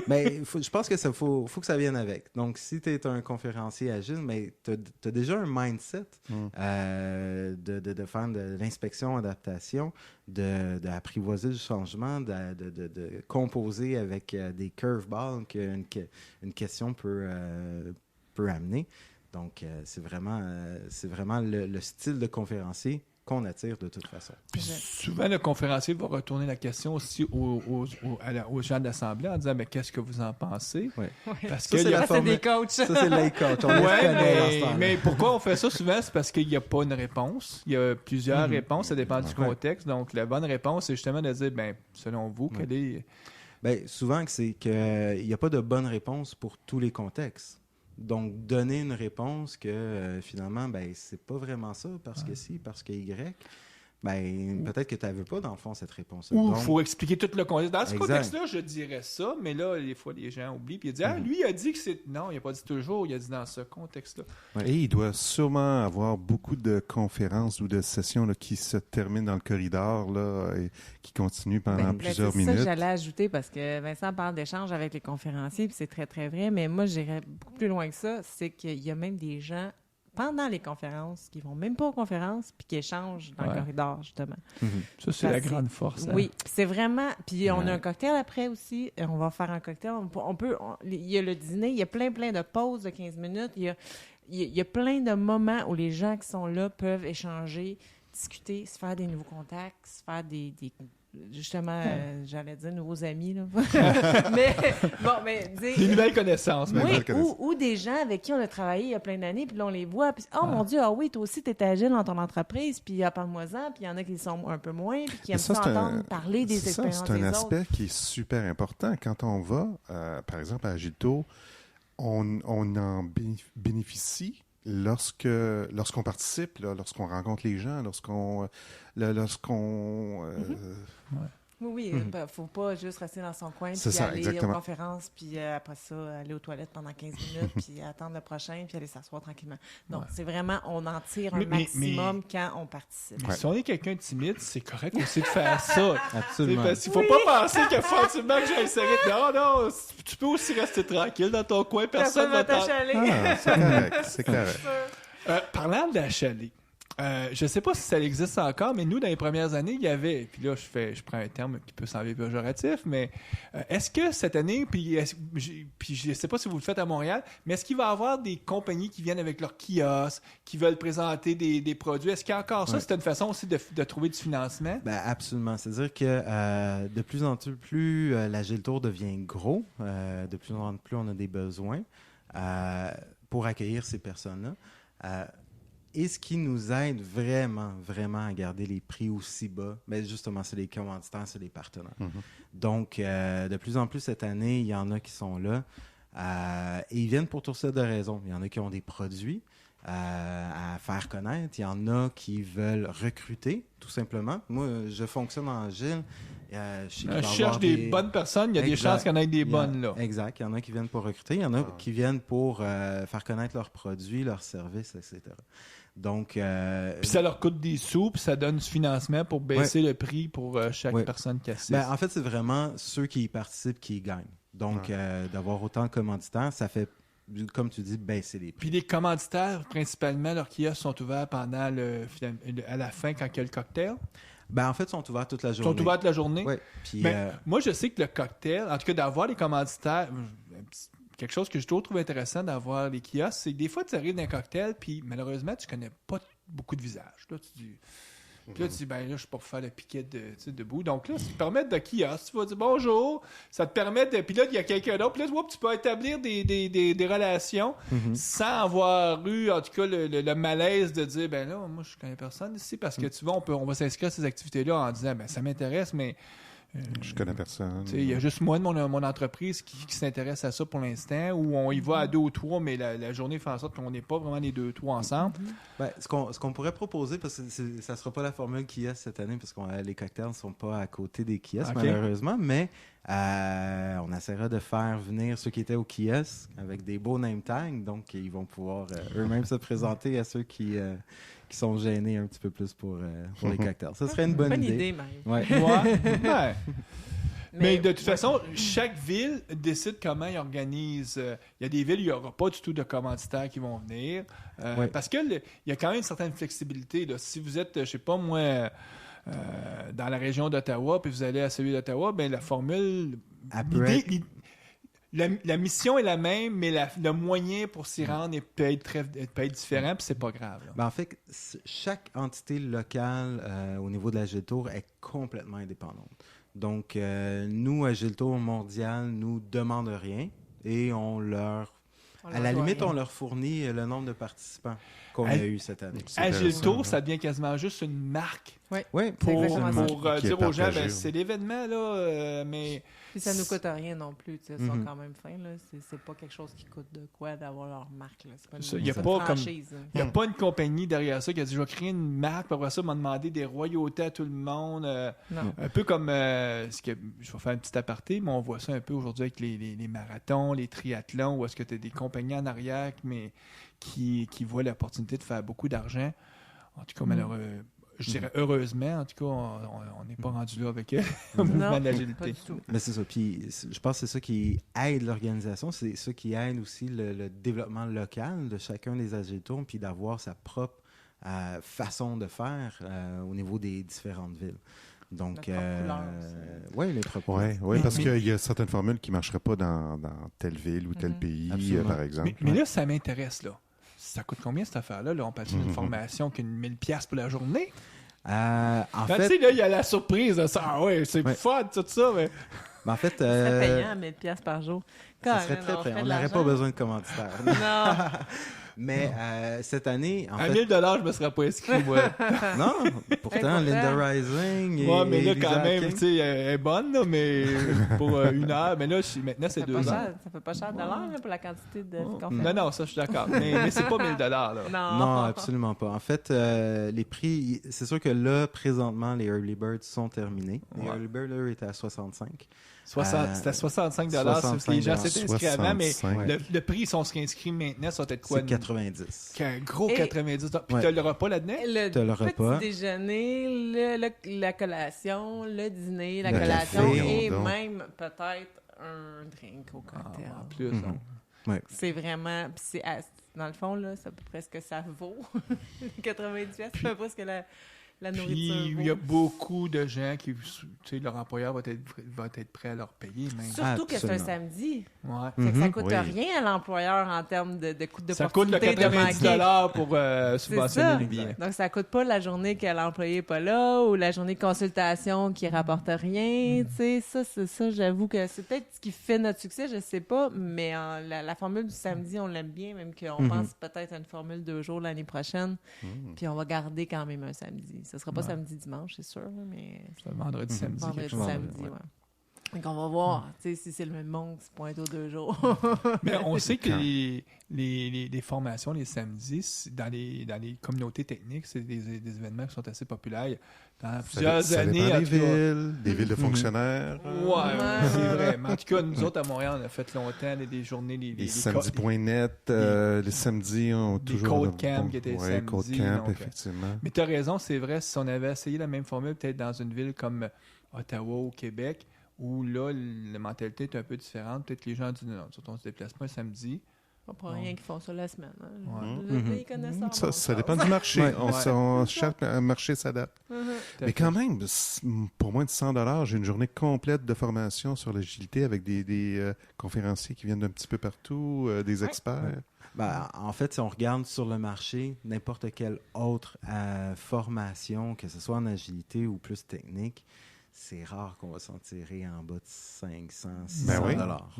Mais je pense que faut que ça vienne avec. Donc, si tu es un conférencier agile, mais tu as déjà un mindset de faire de l'inspection, adaptation, d'apprivoiser le changement, de composer avec des curveballs qu'une question peut amener. Donc, c'est vraiment le style de conférencier qu'on attire de toute façon. Puis souvent, le conférencier va retourner la question aussi aux gens de l'Assemblée en disant « Mais qu'est-ce que vous en pensez? » Parce que c'est des coachs. Ça, c'est les coachs. Mais pourquoi on fait ça souvent? C'est parce qu'il n'y a pas une réponse. Il y a plusieurs réponses. Ça dépend du contexte. Donc, la bonne réponse, c'est justement de dire « Selon vous, quelle est... » Souvent, c'est qu'il n'y a pas de bonne réponse pour tous les contextes. Donc, donner une réponse que finalement, c'est pas vraiment ça, parce que si, parce que Y, peut-être que tu n'avais pas, dans le fond, cette réponse-là. Ou il faut expliquer tout le contexte. Dans ce contexte-là, je dirais ça, mais là, des fois, les gens oublient. Puis ils disent, lui, il a dit que c'est... Non, il n'a pas dit toujours, il a dit dans ce contexte-là. Et il doit sûrement avoir beaucoup de conférences ou de sessions là, qui se terminent dans le corridor là, et qui continuent pendant plusieurs minutes. C'est ça que j'allais ajouter, parce que Vincent parle d'échange avec les conférenciers, puis c'est très, très vrai, mais moi, j'irais beaucoup plus loin que ça. C'est qu'il y a même des gens pendant les conférences, qui vont même pas aux conférences, puis qui échangent dans le corridor, justement. Ça, c'est la grande force. Hein? Oui, c'est vraiment... Puis on a un cocktail après aussi. On va faire un cocktail. Il y a le dîner, il y a plein de pauses de 15 minutes. Il y a plein de moments où les gens qui sont là peuvent échanger, discuter, se faire des nouveaux contacts, se faire des justement, j'allais dire nouveaux amis, là. Des nouvelles connaissances. Oui, ou des gens avec qui on a travaillé il y a plein d'années, puis là, on les voit, puis mon Dieu, oui, toi aussi, t'es agile dans ton entreprise, puis parle-moi-en, puis il y en a qui sont un peu moins, puis qui aiment s'entendre parler des expériences des autres. C'est un aspect qui est super important. Quand on va, par exemple, à Agilto, on en bénéficie lorsqu'on participe, lorsqu'on rencontre les gens, lorsqu'on Oui, il ne faut pas juste rester dans son coin, puis aller exactement. aux conférences, puis après ça, aller aux toilettes pendant 15 minutes, puis attendre le prochain, puis aller s'asseoir tranquillement. Donc, c'est vraiment, on en tire un maximum quand on participe. Mais si on est quelqu'un de timide, c'est correct aussi de faire ça. Absolument. Parce qu'il ne faut pas penser qu'il faut absolument que j'aille serrer. Non, tu peux aussi rester tranquille dans ton coin, personne ne va t'achaler. C'est correct. Parlant d'achaler, je ne sais pas si ça existe encore, mais nous, dans les premières années, il y avait, puis là, je prends un terme qui peut sembler péjoratif, mais est-ce que cette année, puis je ne sais pas si vous le faites à Montréal, mais est-ce qu'il va y avoir des compagnies qui viennent avec leurs kiosques, qui veulent présenter des produits? Est-ce qu'il y a encore ça? C'est une façon aussi de trouver du financement? Absolument. C'est-à-dire que de plus en plus, l'Agile Tour devient gros. De plus en plus, on a des besoins pour accueillir ces personnes-là. Et ce qui nous aide vraiment, vraiment à garder les prix aussi bas, justement, c'est les commanditaires, c'est les partenaires. Donc, de plus en plus cette année, il y en a qui sont là et ils viennent pour toutes sortes de raisons. Il y en a qui ont des produits à faire connaître. Il y en a qui veulent recruter, tout simplement. Moi, je fonctionne en Agile. Je cherche des bonnes personnes. Il y a des chances qu'il y en ait des bonnes, là. Exact. Il y en a qui viennent pour recruter. Il y en a qui viennent pour faire connaître leurs produits, leurs services, etc. Donc, puis ça leur coûte des sous, puis ça donne du financement pour baisser le prix pour chaque personne qui assiste. En fait, c'est vraiment ceux qui y participent qui y gagnent. Donc, d'avoir autant de commanditaires, ça fait, comme tu dis, baisser les prix. Puis les commanditaires, principalement, leurs kiosques sont ouverts pendant à la fin, quand il y a le cocktail? En fait, ils sont ouverts toute la journée. Ils sont ouverts toute la journée? Oui. Puis, moi, je sais que le cocktail, en tout cas, d'avoir les commanditaires... Quelque chose que je trouve intéressant d'avoir les kiosques, c'est que des fois, tu arrives dans un cocktail, puis malheureusement, tu connais pas beaucoup de visages. Là, tu dis, Puis là, tu dis, ben là, je suis pour faire le piquet debout. Donc là, ça te permet de kiosque. Tu vas dire bonjour. Ça te permet de. Puis là, il y a quelqu'un d'autre. Puis là, tu peux établir des relations sans avoir eu, en tout cas, le malaise de dire, ben là, moi, je connais personne ici. Parce que tu vois, on va s'inscrire à ces activités-là en disant, ben ça m'intéresse, mais. Je connais personne. Il y a juste moi de mon entreprise qui s'intéresse à ça pour l'instant, où on y va à 2 ou 3, mais la journée fait en sorte qu'on n'est pas vraiment les 2 ou 3 ensemble. Ben, ce qu'on pourrait proposer, parce que ça ne sera pas la formule kiosque cette année, parce que les cocktails ne sont pas à côté des kiosques, malheureusement, mais on essaiera de faire venir ceux qui étaient au kiosque avec des beaux name tags, donc ils vont pouvoir eux-mêmes se présenter à ceux qui sont gênés un petit peu plus pour les cocktails. Ça serait une bonne idée. Marie. Ouais. Ouais. Mais de toute façon, chaque ville décide comment il organise. Il y a des villes où il n'y aura pas du tout de commanditaires qui vont venir. Parce qu'il y a quand même une certaine flexibilité. Là. Si vous êtes, je sais pas moi, dans la région d'Ottawa, puis vous allez à celui d'Ottawa, ben la formule... La mission est la même, mais le moyen pour s'y rendre peut être différent, puis c'est pas grave. Ben en fait, chaque entité locale au niveau de la Giltour est complètement indépendante. Donc, nous, à Giltour Mondial, nous demandons rien et on leur fournit le nombre de participants qu'on a eu cette année. À Giltour, ça devient quasiment juste une marque Oui, pour c'est dire aux gens, ben, c'est l'événement, là, mais... Puis ça nous coûte rien non plus, tu sais, ils sont quand même fins, là. C'est pas quelque chose qui coûte de quoi d'avoir leur marque, là. C'est pas une franchise. Il n'y a pas une compagnie derrière ça qui a dit, je vais créer une marque, puis après ça, m'a demandé des royautés à tout le monde. Un peu comme, je vais faire un petit aparté, mais on voit ça un peu aujourd'hui avec les marathons, les triathlons, où est-ce que tu as des compagnies en arrière, mais qui voient l'opportunité de faire beaucoup d'argent. En tout cas, malheureux. Je dirais heureusement, en tout cas, on n'est pas rendu là avec le mouvement d'agilité. Mais c'est ça. Puis je pense que c'est ça qui aide l'organisation, c'est ça qui aide aussi le développement local de chacun des agilitours, puis d'avoir sa propre façon de faire au niveau des différentes villes. Donc, oui, les propres. Oui, parce qu'il y a certaines formules qui ne marcheraient pas dans telle ville ou tel pays, par exemple. Mais là, ça m'intéresse, là. Ça coûte combien cette affaire-là? Là, on passe une formation qui est 1000$ pour la journée. En fait, tu sais, là, il y a la surprise de ça. Ah ouais, c'est fun, tout ça. Mais en fait, ça serait payant à 1000$ par jour. Ça serait très prêt. On n'aurait pas besoin de commanditaire. Non. Mais cette année, en à fait... 1000$, je me serais pas inscrit, moi. Non, pourtant, Linda Rising et mais là, Lisa quand même, King. tu sais, elle est bonne, là, mais pour 1 heure. Mais là, maintenant, c'est 2 heures. Ça fait pas cher de l'heure pour la quantité de conférences. Non, ça, je suis d'accord. Mais c'est pas 1000$, là. Non, absolument pas. En fait, les prix, c'est sûr que là, présentement, les Early Birds sont terminés. Les Early Birds, là, étaient à 65. C'était 65$, c'est que les gens s'étaient inscrits avant, mais le prix, ils sont inscrits maintenant, ça va être quoi? C'est 90. Un gros 90$. Puis tu le repas là-dedans? Le petit déjeuner, la collation, le dîner, la collation et même peut-être un drink au cocktail. En plus, c'est vraiment... Dans le fond, là, c'est à peu près ce que ça vaut. 90$, c'est à peu près ce que la nourriture vaut. Puis, il y a beaucoup de gens qui, tu sais, leur employeur va être prêt à leur payer. Même. Surtout que c'est un samedi. Ouais. Fait que ça coûte rien à l'employeur en termes de coût de ça coûte le 90$ pour subventionner les billets. Donc, ça coûte pas la journée que l'employé n'est pas là ou la journée de consultation qui rapporte rien. Tu sais, ça, j'avoue que c'est peut-être ce qui fait notre succès, je sais pas, mais la formule du samedi, on l'aime bien, même qu'on pense peut-être à une formule 2 jours l'année prochaine. Puis on va garder quand même un samedi. Ce ne sera pas samedi-dimanche, c'est sûr, mais... C'est vendredi-samedi. Vendredi-samedi, oui. Donc, on va voir si c'est le même monde, c'est pointe aux 2 jours. Mais on sait que les formations les samedis, dans les communautés techniques, c'est des événements qui sont assez populaires. Dans plusieurs années... Des villes de fonctionnaires. Oui, c'est vrai. Mais en tout cas, nous autres, à Montréal, on a fait longtemps des journées... Les samedis.net, les samedis ont toujours... Des code camp qui étaient samedis. Code camp, effectivement. Mais tu as raison, c'est vrai, si on avait essayé la même formule, peut-être dans une ville comme Ottawa ou Québec, où là, la mentalité est un peu différente. Peut-être que les gens disent non, on se déplace pas un samedi. Pas rien qu'ils font ça la semaine. Hein. Ils connaissent ça dépend du marché. Chaque marché s'adapte. Mais quand même, pour moins de 100$, j'ai une journée complète de formation sur l'agilité avec des conférenciers qui viennent d'un petit peu partout, des experts. En fait, si on regarde sur le marché, n'importe quelle autre formation, que ce soit en agilité ou plus technique, c'est rare qu'on va s'en tirer en bas de 500, 600 dollars.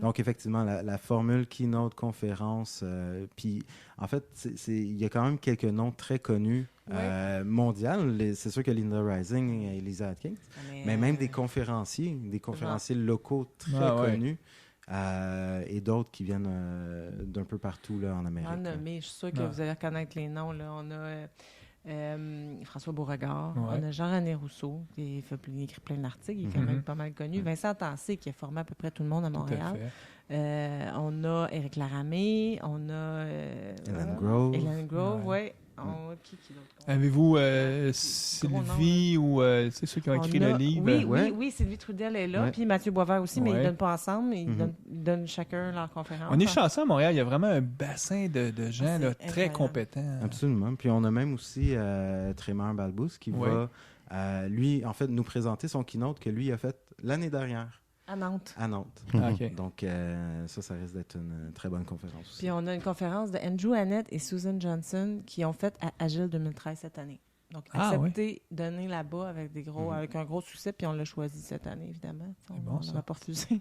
Donc, effectivement, la formule Keynote conférence, puis en fait, il y a quand même quelques noms très connus mondiaux. C'est sûr que Linda Rising et Lisa Atkins, mais même des conférenciers locaux très connus. Et d'autres qui viennent d'un peu partout là, en Amérique. Mais je suis sûre que vous allez reconnaître les noms. Là. On a François Beauregard, on a Jean-René Rousseau, qui écrit plein d'articles, il est quand même pas mal connu. Vincent Tancé, qui a formé à peu près tout le monde à Montréal. On a Éric Laramé, on a Hélène Grove. Hélène Grove, oui. Qui d'autre? Avez-vous Sylvie ou c'est ceux qui ont écrit le livre? Oui, Sylvie Trudel est là, puis Mathieu Boisvert aussi, mais ils ne donnent pas ensemble, ils donnent chacun leur conférence. On est chanceux à Montréal, il y a vraiment un bassin de gens là, très compétents. Absolument. Puis on a même aussi Trémor Balbous qui va, lui, en fait, nous présenter son keynote que lui a fait l'année dernière. À Nantes. Okay. Donc, ça risque d'être une très bonne conférence aussi. Puis on a une conférence de Andrew Annett et Susan Johnson qui ont fait à Agile 2013 cette année. Donc, accepté, donné là-bas avec un gros succès, puis on l'a choisi cette année, évidemment. On n'a pas refusé.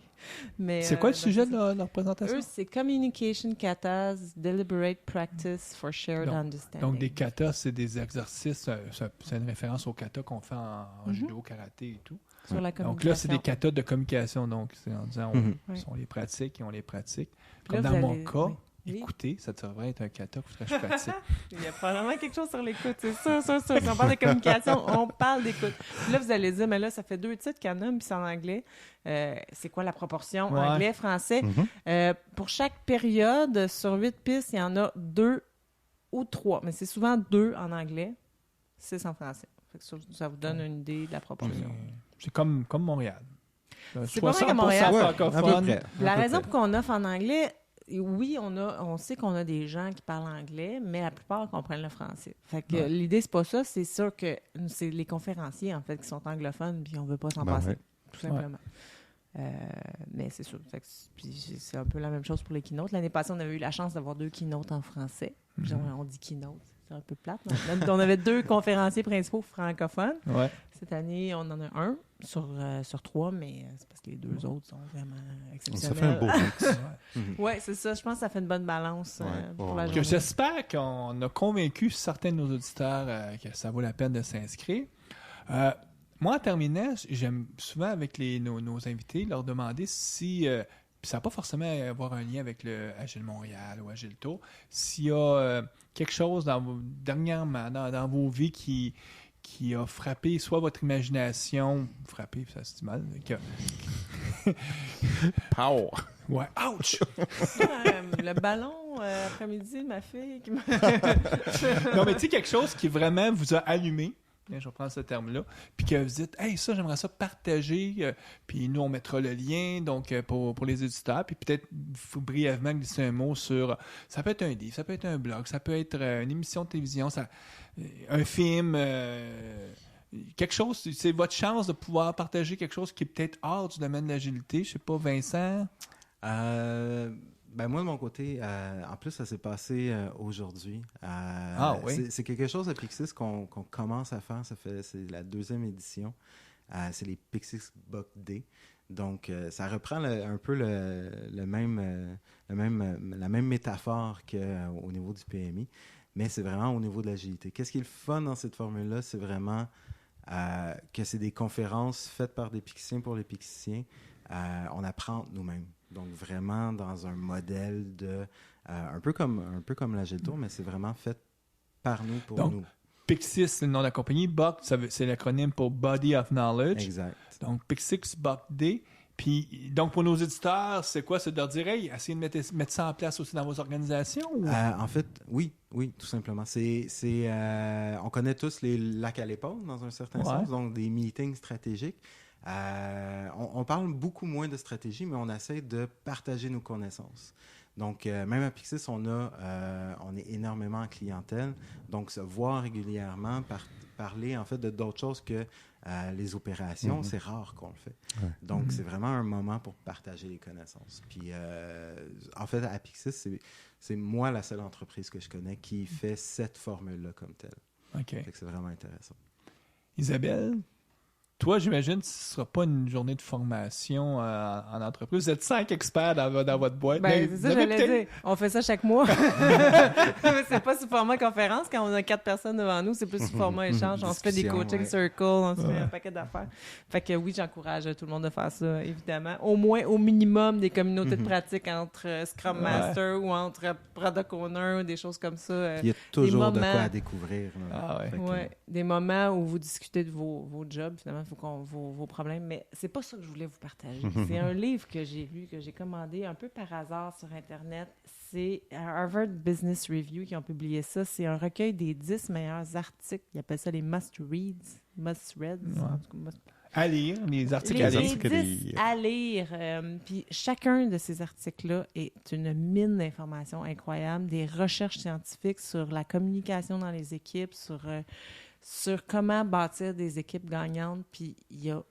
Mais, c'est quoi le sujet de leur présentation? Eux, c'est Communication Katas, Deliberate Practice for Shared Understanding. Donc, des katas, c'est des exercices, c'est une référence aux katas qu'on fait en judo, karaté et tout. Sur la communication. Donc là, c'est des katas de communication. Donc, c'est en disant, on les pratique et on les pratique. Comme là, dans mon cas, écouter, ça devrait être un kata que je pratique. Il y a probablement quelque chose sur l'écoute, c'est ça. Si on parle de communication, on parle d'écoute. Puis là, vous allez dire, mais là, ça fait 2 titres qu'il y en a, puis c'est en anglais. C'est quoi la proportion anglais, français? Pour chaque période, sur 8 pistes, il y en a 2 ou 3. Mais c'est souvent 2 en anglais, 6 en français. Fait que ça vous donne une idée de la proportion. C'est comme Montréal. C'est pas mal comme Montréal. Francophone. La raison pour qu'on offre en anglais, oui, on sait qu'on a des gens qui parlent anglais, mais la plupart comprennent le français. Fait que l'idée, c'est pas ça. C'est sûr que c'est les conférenciers, en fait, qui sont anglophones, puis on veut pas s'en passer, tout simplement. Mais c'est sûr. Puis c'est un peu la même chose pour les keynotes. L'année passée, on avait eu la chance d'avoir 2 keynotes en français. On dit keynote. C'est un peu plate. On avait 2 conférenciers principaux francophones. Cette année, on en a un sur 3, mais c'est parce que les 2 autres sont vraiment exceptionnels. Ça fait un beau mix. Oui, c'est ça. Je pense que ça fait une bonne balance pour la journée. Que j'espère qu'on a convaincu certains de nos auditeurs que ça vaut la peine de s'inscrire. Moi, en terminant, j'aime souvent avec nos invités leur demander si... Puis ça n'a pas forcément à avoir un lien avec le Agile Montréal ou Agile Tour. S'il y a quelque chose dernièrement dans vos vies qui a frappé soit votre imagination, frappé, ça se dit mal, Power! Ouais, ouch! Le ballon, après-midi, ma fille... Non, mais tu sais, quelque chose qui vraiment vous a allumé, je reprends ce terme-là, puis que vous dites, hey, ça, j'aimerais ça partager, puis nous, on mettra le lien donc pour les éditeurs, puis peut-être brièvement glisser un mot sur, ça peut être un livre, ça peut être un blog, ça peut être une émission de télévision, un film, quelque chose, c'est votre chance de pouvoir partager quelque chose qui est peut-être hors du domaine de l'agilité. Je sais pas, Vincent? Moi, de mon côté, en plus, ça s'est passé aujourd'hui. Oui. C'est quelque chose de Pixis qu'on commence à faire. C'est la 2e édition. C'est les Pixis Buck Day. Donc, ça reprend un peu la même métaphore qu'au niveau du PMI, mais c'est vraiment au niveau de l'agilité. Qu'est-ce qui est le fun dans cette formule-là? C'est vraiment que c'est des conférences faites par des Pixiciens pour les Pixiciens. On apprend nous-mêmes. Donc, vraiment dans un modèle un peu comme l'Agile Tour, mais c'est vraiment fait par nous, pour nous. Pixis, c'est le nom de la compagnie. BUCK, c'est l'acronyme pour Body of Knowledge. Exact. Donc, Pixis Buck Day. Puis, donc, pour nos éditeurs, c'est quoi? C'est de leur dire, hey, essayez de mettre ça en place aussi dans vos organisations? Ou... En fait, oui, tout simplement. On connaît tous les lacs à l'épaule, dans un certain sens, donc des meetings stratégiques. On parle beaucoup moins de stratégie, mais on essaie de partager nos connaissances. Donc, même à Pixis, on est énormément en clientèle. Donc, se voir régulièrement, parler en fait de d'autres choses que les opérations, c'est rare qu'on le fait. Ouais. Donc, c'est vraiment un moment pour partager les connaissances. Puis, en fait, à Pixis, c'est moi la seule entreprise que je connais qui fait cette formule-là comme telle. OK. Fait que c'est vraiment intéressant. Isabelle, toi, j'imagine que ce ne sera pas une journée de formation en entreprise. Vous êtes 5 experts dans votre boîte. Ben, mais c'est vous ça, avez j'allais peut-être- dire. On fait ça chaque mois. Mais c'est pas sous format conférence. Quand on a 4 personnes devant nous, c'est plus sous format échange. On se fait des Discussion, coaching ouais. circles, on se fait un paquet d'affaires. Fait que oui, j'encourage tout le monde de faire ça, évidemment. Au moins, au minimum, des communautés de pratique entre Scrum Master ou entre Product Owner ou des choses comme ça. Puis il y a toujours de moments- quoi à découvrir. là. Ah ouais. Fait que- Ouais, des moments où vous discutez de vos jobs, finalement, vos problèmes. Mais c'est pas ça que je voulais vous partager. C'est un livre que j'ai lu, que j'ai commandé un peu par hasard sur Internet. C'est Harvard Business Review qui ont publié ça. C'est un recueil des 10 meilleurs articles. Ils appellent ça les must-reads. Must-reads. En tout cas, À lire, les articles les, à les lire. articles 10 à lire. Puis chacun de ces articles-là est une mine d'informations incroyables, des recherches scientifiques sur la communication dans les équipes, sur comment bâtir des équipes gagnantes. Puis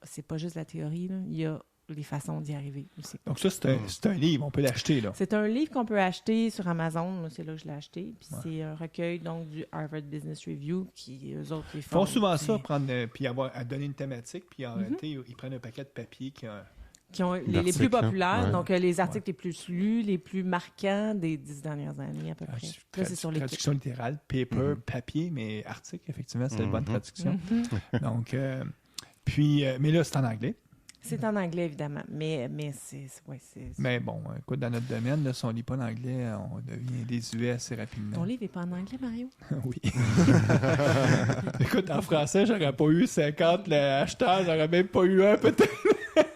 c'est pas juste la théorie, là, il y a les façons d'y arriver aussi. Donc ça, c'est un livre, on peut l'acheter, là. C'est un livre qu'on peut acheter sur Amazon. Moi, c'est là que je l'ai acheté. Puis c'est un recueil donc du Harvard Business Review qui, eux autres, les Ils font souvent puis- ça, puis à donner une thématique, puis en réalité, ils prennent un paquet de papier qui a... qui ont les D'articles, plus populaires, hein? donc les articles les plus lus, les plus marquants des 10 dernières années à peu près. Là, c'est sur l'équipe. traduction littérale, paper, papier, mais article, effectivement, c'est une bonne traduction. Donc, puis, mais là, c'est en anglais. C'est en anglais, évidemment, mais c'est... Mais bon, écoute, dans notre domaine, là, si on ne lit pas l'anglais, on devient désuet assez rapidement. Ton livre n'est pas en anglais, Mario? Oui. Écoute, en français, j'aurais pas eu 50 acheteurs, j'aurais même pas eu un, peut-être.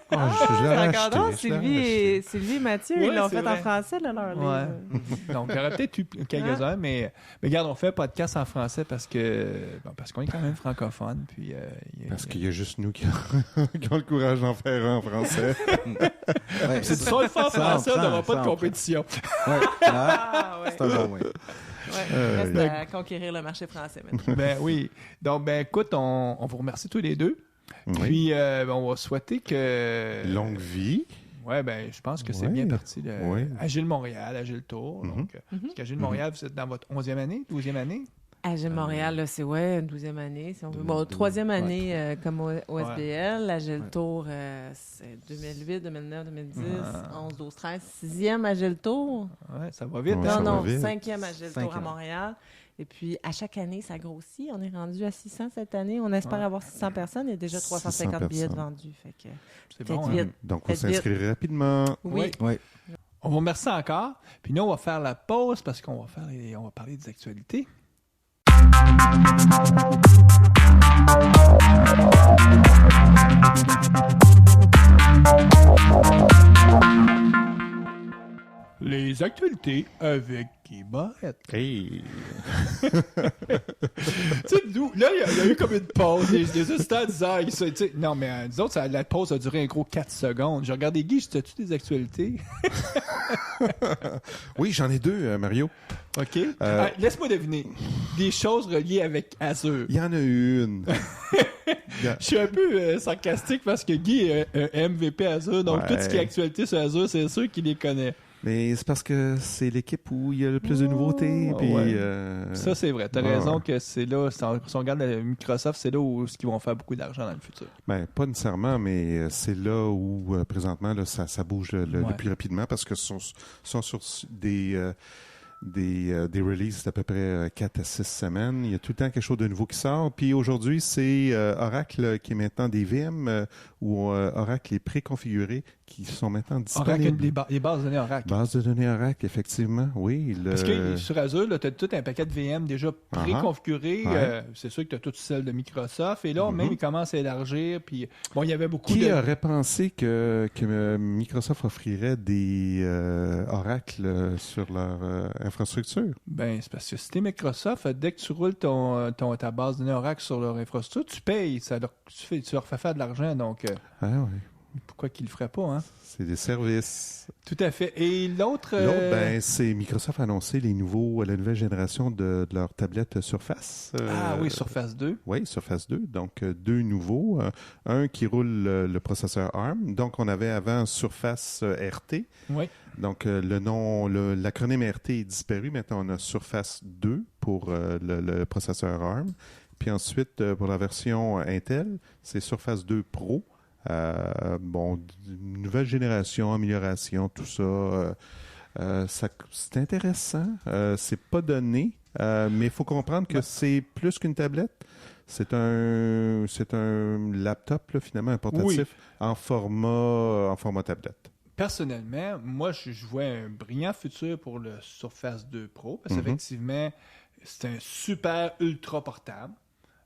Je l'aurais d'accord. acheté, Non, je l'aurais acheté. Sylvie et Mathieu, Ouais, ils l'ont c'est fait vrai. en français, là, leur Ouais. livre. Donc, il y aurait peut-être eu quelques-uns, mais regarde, on fait un podcast en français parce qu'on est quand même francophone. Puis, Parce qu'il y a juste nous qui ont le courage d'en faire un en français. Ouais, c'est ça, le fait en Ça, on français, on prend, n'aura pas ça, de on compétition. ouais. Ah, ouais. C'est un bon moyen. Ouais, reste à conquérir le marché français maintenant. Ben oui. Donc, ben écoute, on vous remercie tous les deux. Oui. Puis, on va souhaiter que... Longue vie. Ouais, ben je pense que c'est Ouais. bien parti. Ouais. Agile Montréal, Agile Tour. Donc, parce qu'Agile Montréal, vous êtes dans votre 11e année, 12e année? Agile Montréal, là, c'est une 12e année. Si on veut. Bon, 3e année comme OSBL. Agile Tour, c'est 2008, 2009, 2010, 11, 12, 13. 6e Agile Tour. Ouais, ça va vite. Ouais, hein? ça Non, va vite. 5e Agile Tour à Cinquième. Montréal. Et puis, à chaque année, ça grossit. On est rendu à 600 cette année. On espère avoir 600 personnes. Il y a déjà 350 600 billets de personnes. vendus. Fait que, C'est faites bon. hein? vite. Donc, il faut Faites vite. s'inscrire rapidement. Oui. Oui. On vous remercie encore. Puis nous, on va faire la pause parce qu'on va parler des actualités. Les actualités avec Guy Barrette. Hey! Tu sais, nous, là, il y a eu comme une pause. Les auditeurs disaient, tu sais, non, mais nous autres, la pause a duré un gros 4 secondes. J'ai regardé Guy, j'étais-tu des actualités? Oui, j'en ai deux, Mario. OK. Ah, laisse-moi deviner. Des choses reliées avec Azure. Il y en a une. Je suis un peu sarcastique parce que Guy est MVP Azure, donc Ouais. tout ce qui est actualité sur Azure, c'est sûr qu'il les connaît. Mais c'est parce que c'est l'équipe où il y a le plus de nouveautés. Oh, Puis, ouais. Ça, c'est vrai. T'as ouais, raison ouais. que c'est là, si on regarde Microsoft, c'est là où ils vont faire beaucoup d'argent dans le futur. ben, pas nécessairement, mais c'est là où présentement là, ça bouge le Ouais. plus rapidement parce que sont sur des releases d'à peu près 4 à 6 semaines. Il y a tout le temps quelque chose de nouveau qui sort. Puis aujourd'hui, c'est Oracle qui est maintenant des VM où Oracle est préconfiguré, qui sont maintenant Oracle, disponibles. les bases de données Oracle. Base de données Oracle, effectivement, oui. Parce que sur Azure, tu as tout un paquet de VM déjà préconfiguré. Ouais. C'est sûr que tu as toutes celles de Microsoft. Et là, même, ils commencent à élargir. Puis, bon, il y avait beaucoup Qui de... aurait pensé que Microsoft offrirait des Oracle sur leur infrastructure? Ben, c'est parce que si t'es Microsoft, dès que tu roules ta base de données Oracle sur leur infrastructure, tu payes. Tu leur fais faire de l'argent. Donc, Ah oui. Pourquoi qu'ils le feraient pas, hein? C'est des services. Tout à fait. Et l'autre... c'est Microsoft a annoncé la nouvelle génération de leur tablette Surface. oui, Surface 2. Oui, Surface 2. Donc, 2 nouveaux. Un qui roule le processeur ARM. Donc, on avait avant Surface RT. Oui. Donc, l'acronyme RT est disparu. Maintenant, on a Surface 2 pour le processeur ARM. Puis ensuite, pour la version Intel, c'est Surface 2 Pro. Une nouvelle génération, amélioration, tout ça. C'est intéressant. C'est pas donné, mais il faut comprendre que c'est plus qu'une tablette. C'est un laptop, là, finalement, un portatif en format tablette. Personnellement, moi, je vois un brillant futur pour le Surface 2 Pro, parce qu'effectivement, c'est un super ultra portable.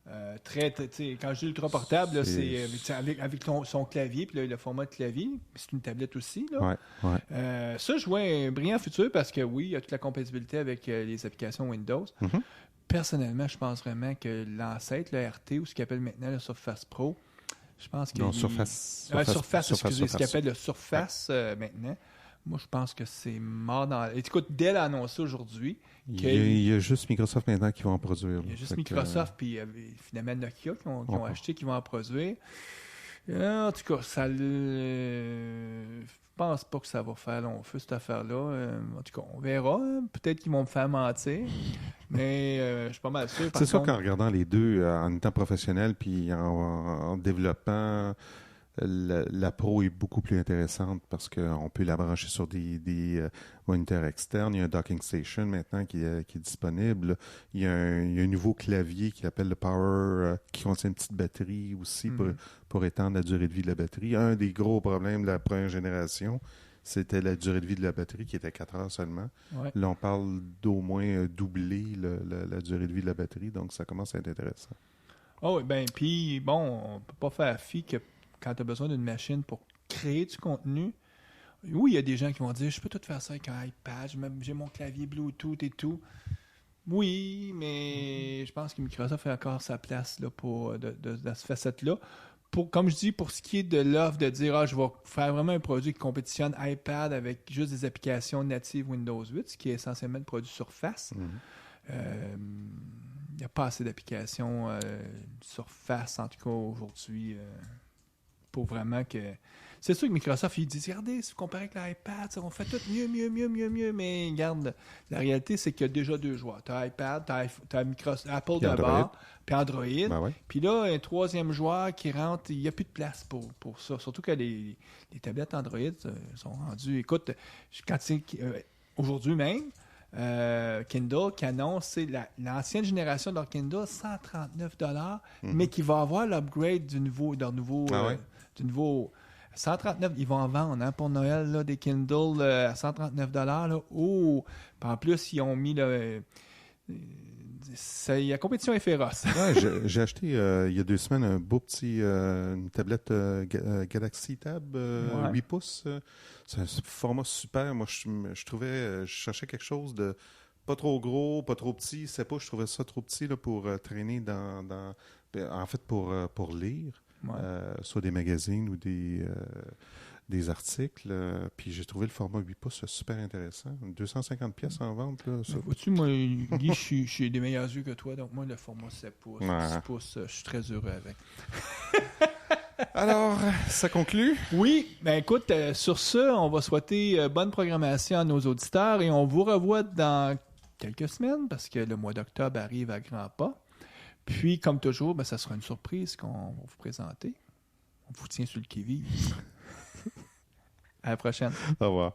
Quand je dis ultra portable, là, c'est avec son clavier, puis le format de clavier, c'est une tablette aussi. Là. Ouais. Ça, je vois un brillant futur parce que oui, il y a toute la compatibilité avec les applications Windows. Mm-hmm. Personnellement, je pense vraiment que l'ancêtre, le RT, ou ce qu'il appelle maintenant le Surface Pro, je pense que. Non, Surface, excusez, ce qu'il appelle le Surface maintenant. Moi, je pense que c'est mort dans... Écoute, Dell a annoncé aujourd'hui il y a juste Microsoft maintenant qui va en produire. Il y a juste Microsoft puis finalement Nokia qui ont acheté, qui vont en produire. En tout cas, je pense pas que ça va faire long feu, cette affaire-là. En tout cas, on verra. Peut-être qu'ils vont me faire mentir. Mais je suis pas mal sûr. C'est sûr qu'en regardant les deux, en étant professionnel puis en développant... La Pro est beaucoup plus intéressante parce qu'on peut la brancher sur des moniteurs externes. Il y a un docking station maintenant qui est disponible. Il y a un nouveau clavier qui s'appelle le Power, qui contient une petite batterie aussi pour étendre la durée de vie de la batterie. Un des gros problèmes de la première génération, c'était la durée de vie de la batterie qui était 4 heures seulement. Ouais. Là, on parle d'au moins doubler la durée de vie de la batterie, donc ça commence à être intéressant. Oh, bien, puis bon, on peut pas faire fi que quand tu as besoin d'une machine pour créer du contenu, oui, il y a des gens qui vont dire « Je peux tout faire ça avec un iPad, j'ai mon clavier Bluetooth et tout. » Oui, mais je pense que Microsoft a encore sa place là, dans cette facette-là. Comme je dis, pour ce qui est de l'offre de dire « je vais faire vraiment un produit qui compétitionne iPad avec juste des applications natives Windows 8 », ce qui est essentiellement le produit Surface. Il n'y a pas assez d'applications Surface, en tout cas aujourd'hui, pour vraiment que... C'est sûr que Microsoft, ils disent, regardez, si vous comparez avec l'iPad, on fait tout mieux, mais regarde, la réalité, c'est qu'il y a déjà 2 joueurs. Tu as iPad, tu as Apple d'abord, puis Android. Puis là, un 3e joueur qui rentre, il n'y a plus de place pour ça. Surtout que les tablettes Android sont rendues... Écoute, aujourd'hui même, Kindle qui annonce, c'est l'ancienne génération de leur Kindle, $139, mais qui va avoir l'upgrade du nouveau 139, ils vont en vendre pour Noël là, des Kindle à $139. Là. Oh! En plus, ils ont mis la compétition est féroce. Ouais, j'ai acheté il y a 2 semaines un beau petit une tablette Galaxy Tab 8 pouces. C'est un format super. Moi, je trouvais, je cherchais quelque chose de pas trop gros, pas trop petit. C'est pas, je trouvais ça trop petit là, pour traîner en fait, pour lire. Ouais. Soit des magazines ou des articles. Puis j'ai trouvé le format 8 pouces super intéressant. 250 pièces en vente. Là, ça. Vois-tu, moi, Guy, j'ai des meilleurs yeux que toi, donc moi, le format 7 pouces, 10 pouces, je suis très heureux avec. Alors, ça conclut? Oui, ben écoute, sur ce, on va souhaiter bonne programmation à nos auditeurs et on vous revoit dans quelques semaines parce que le mois d'octobre arrive à grands pas. Puis, comme toujours, ben, ça sera une surprise qu'on va vous présenter. On vous tient sur le qui-vive. À la prochaine. Au revoir.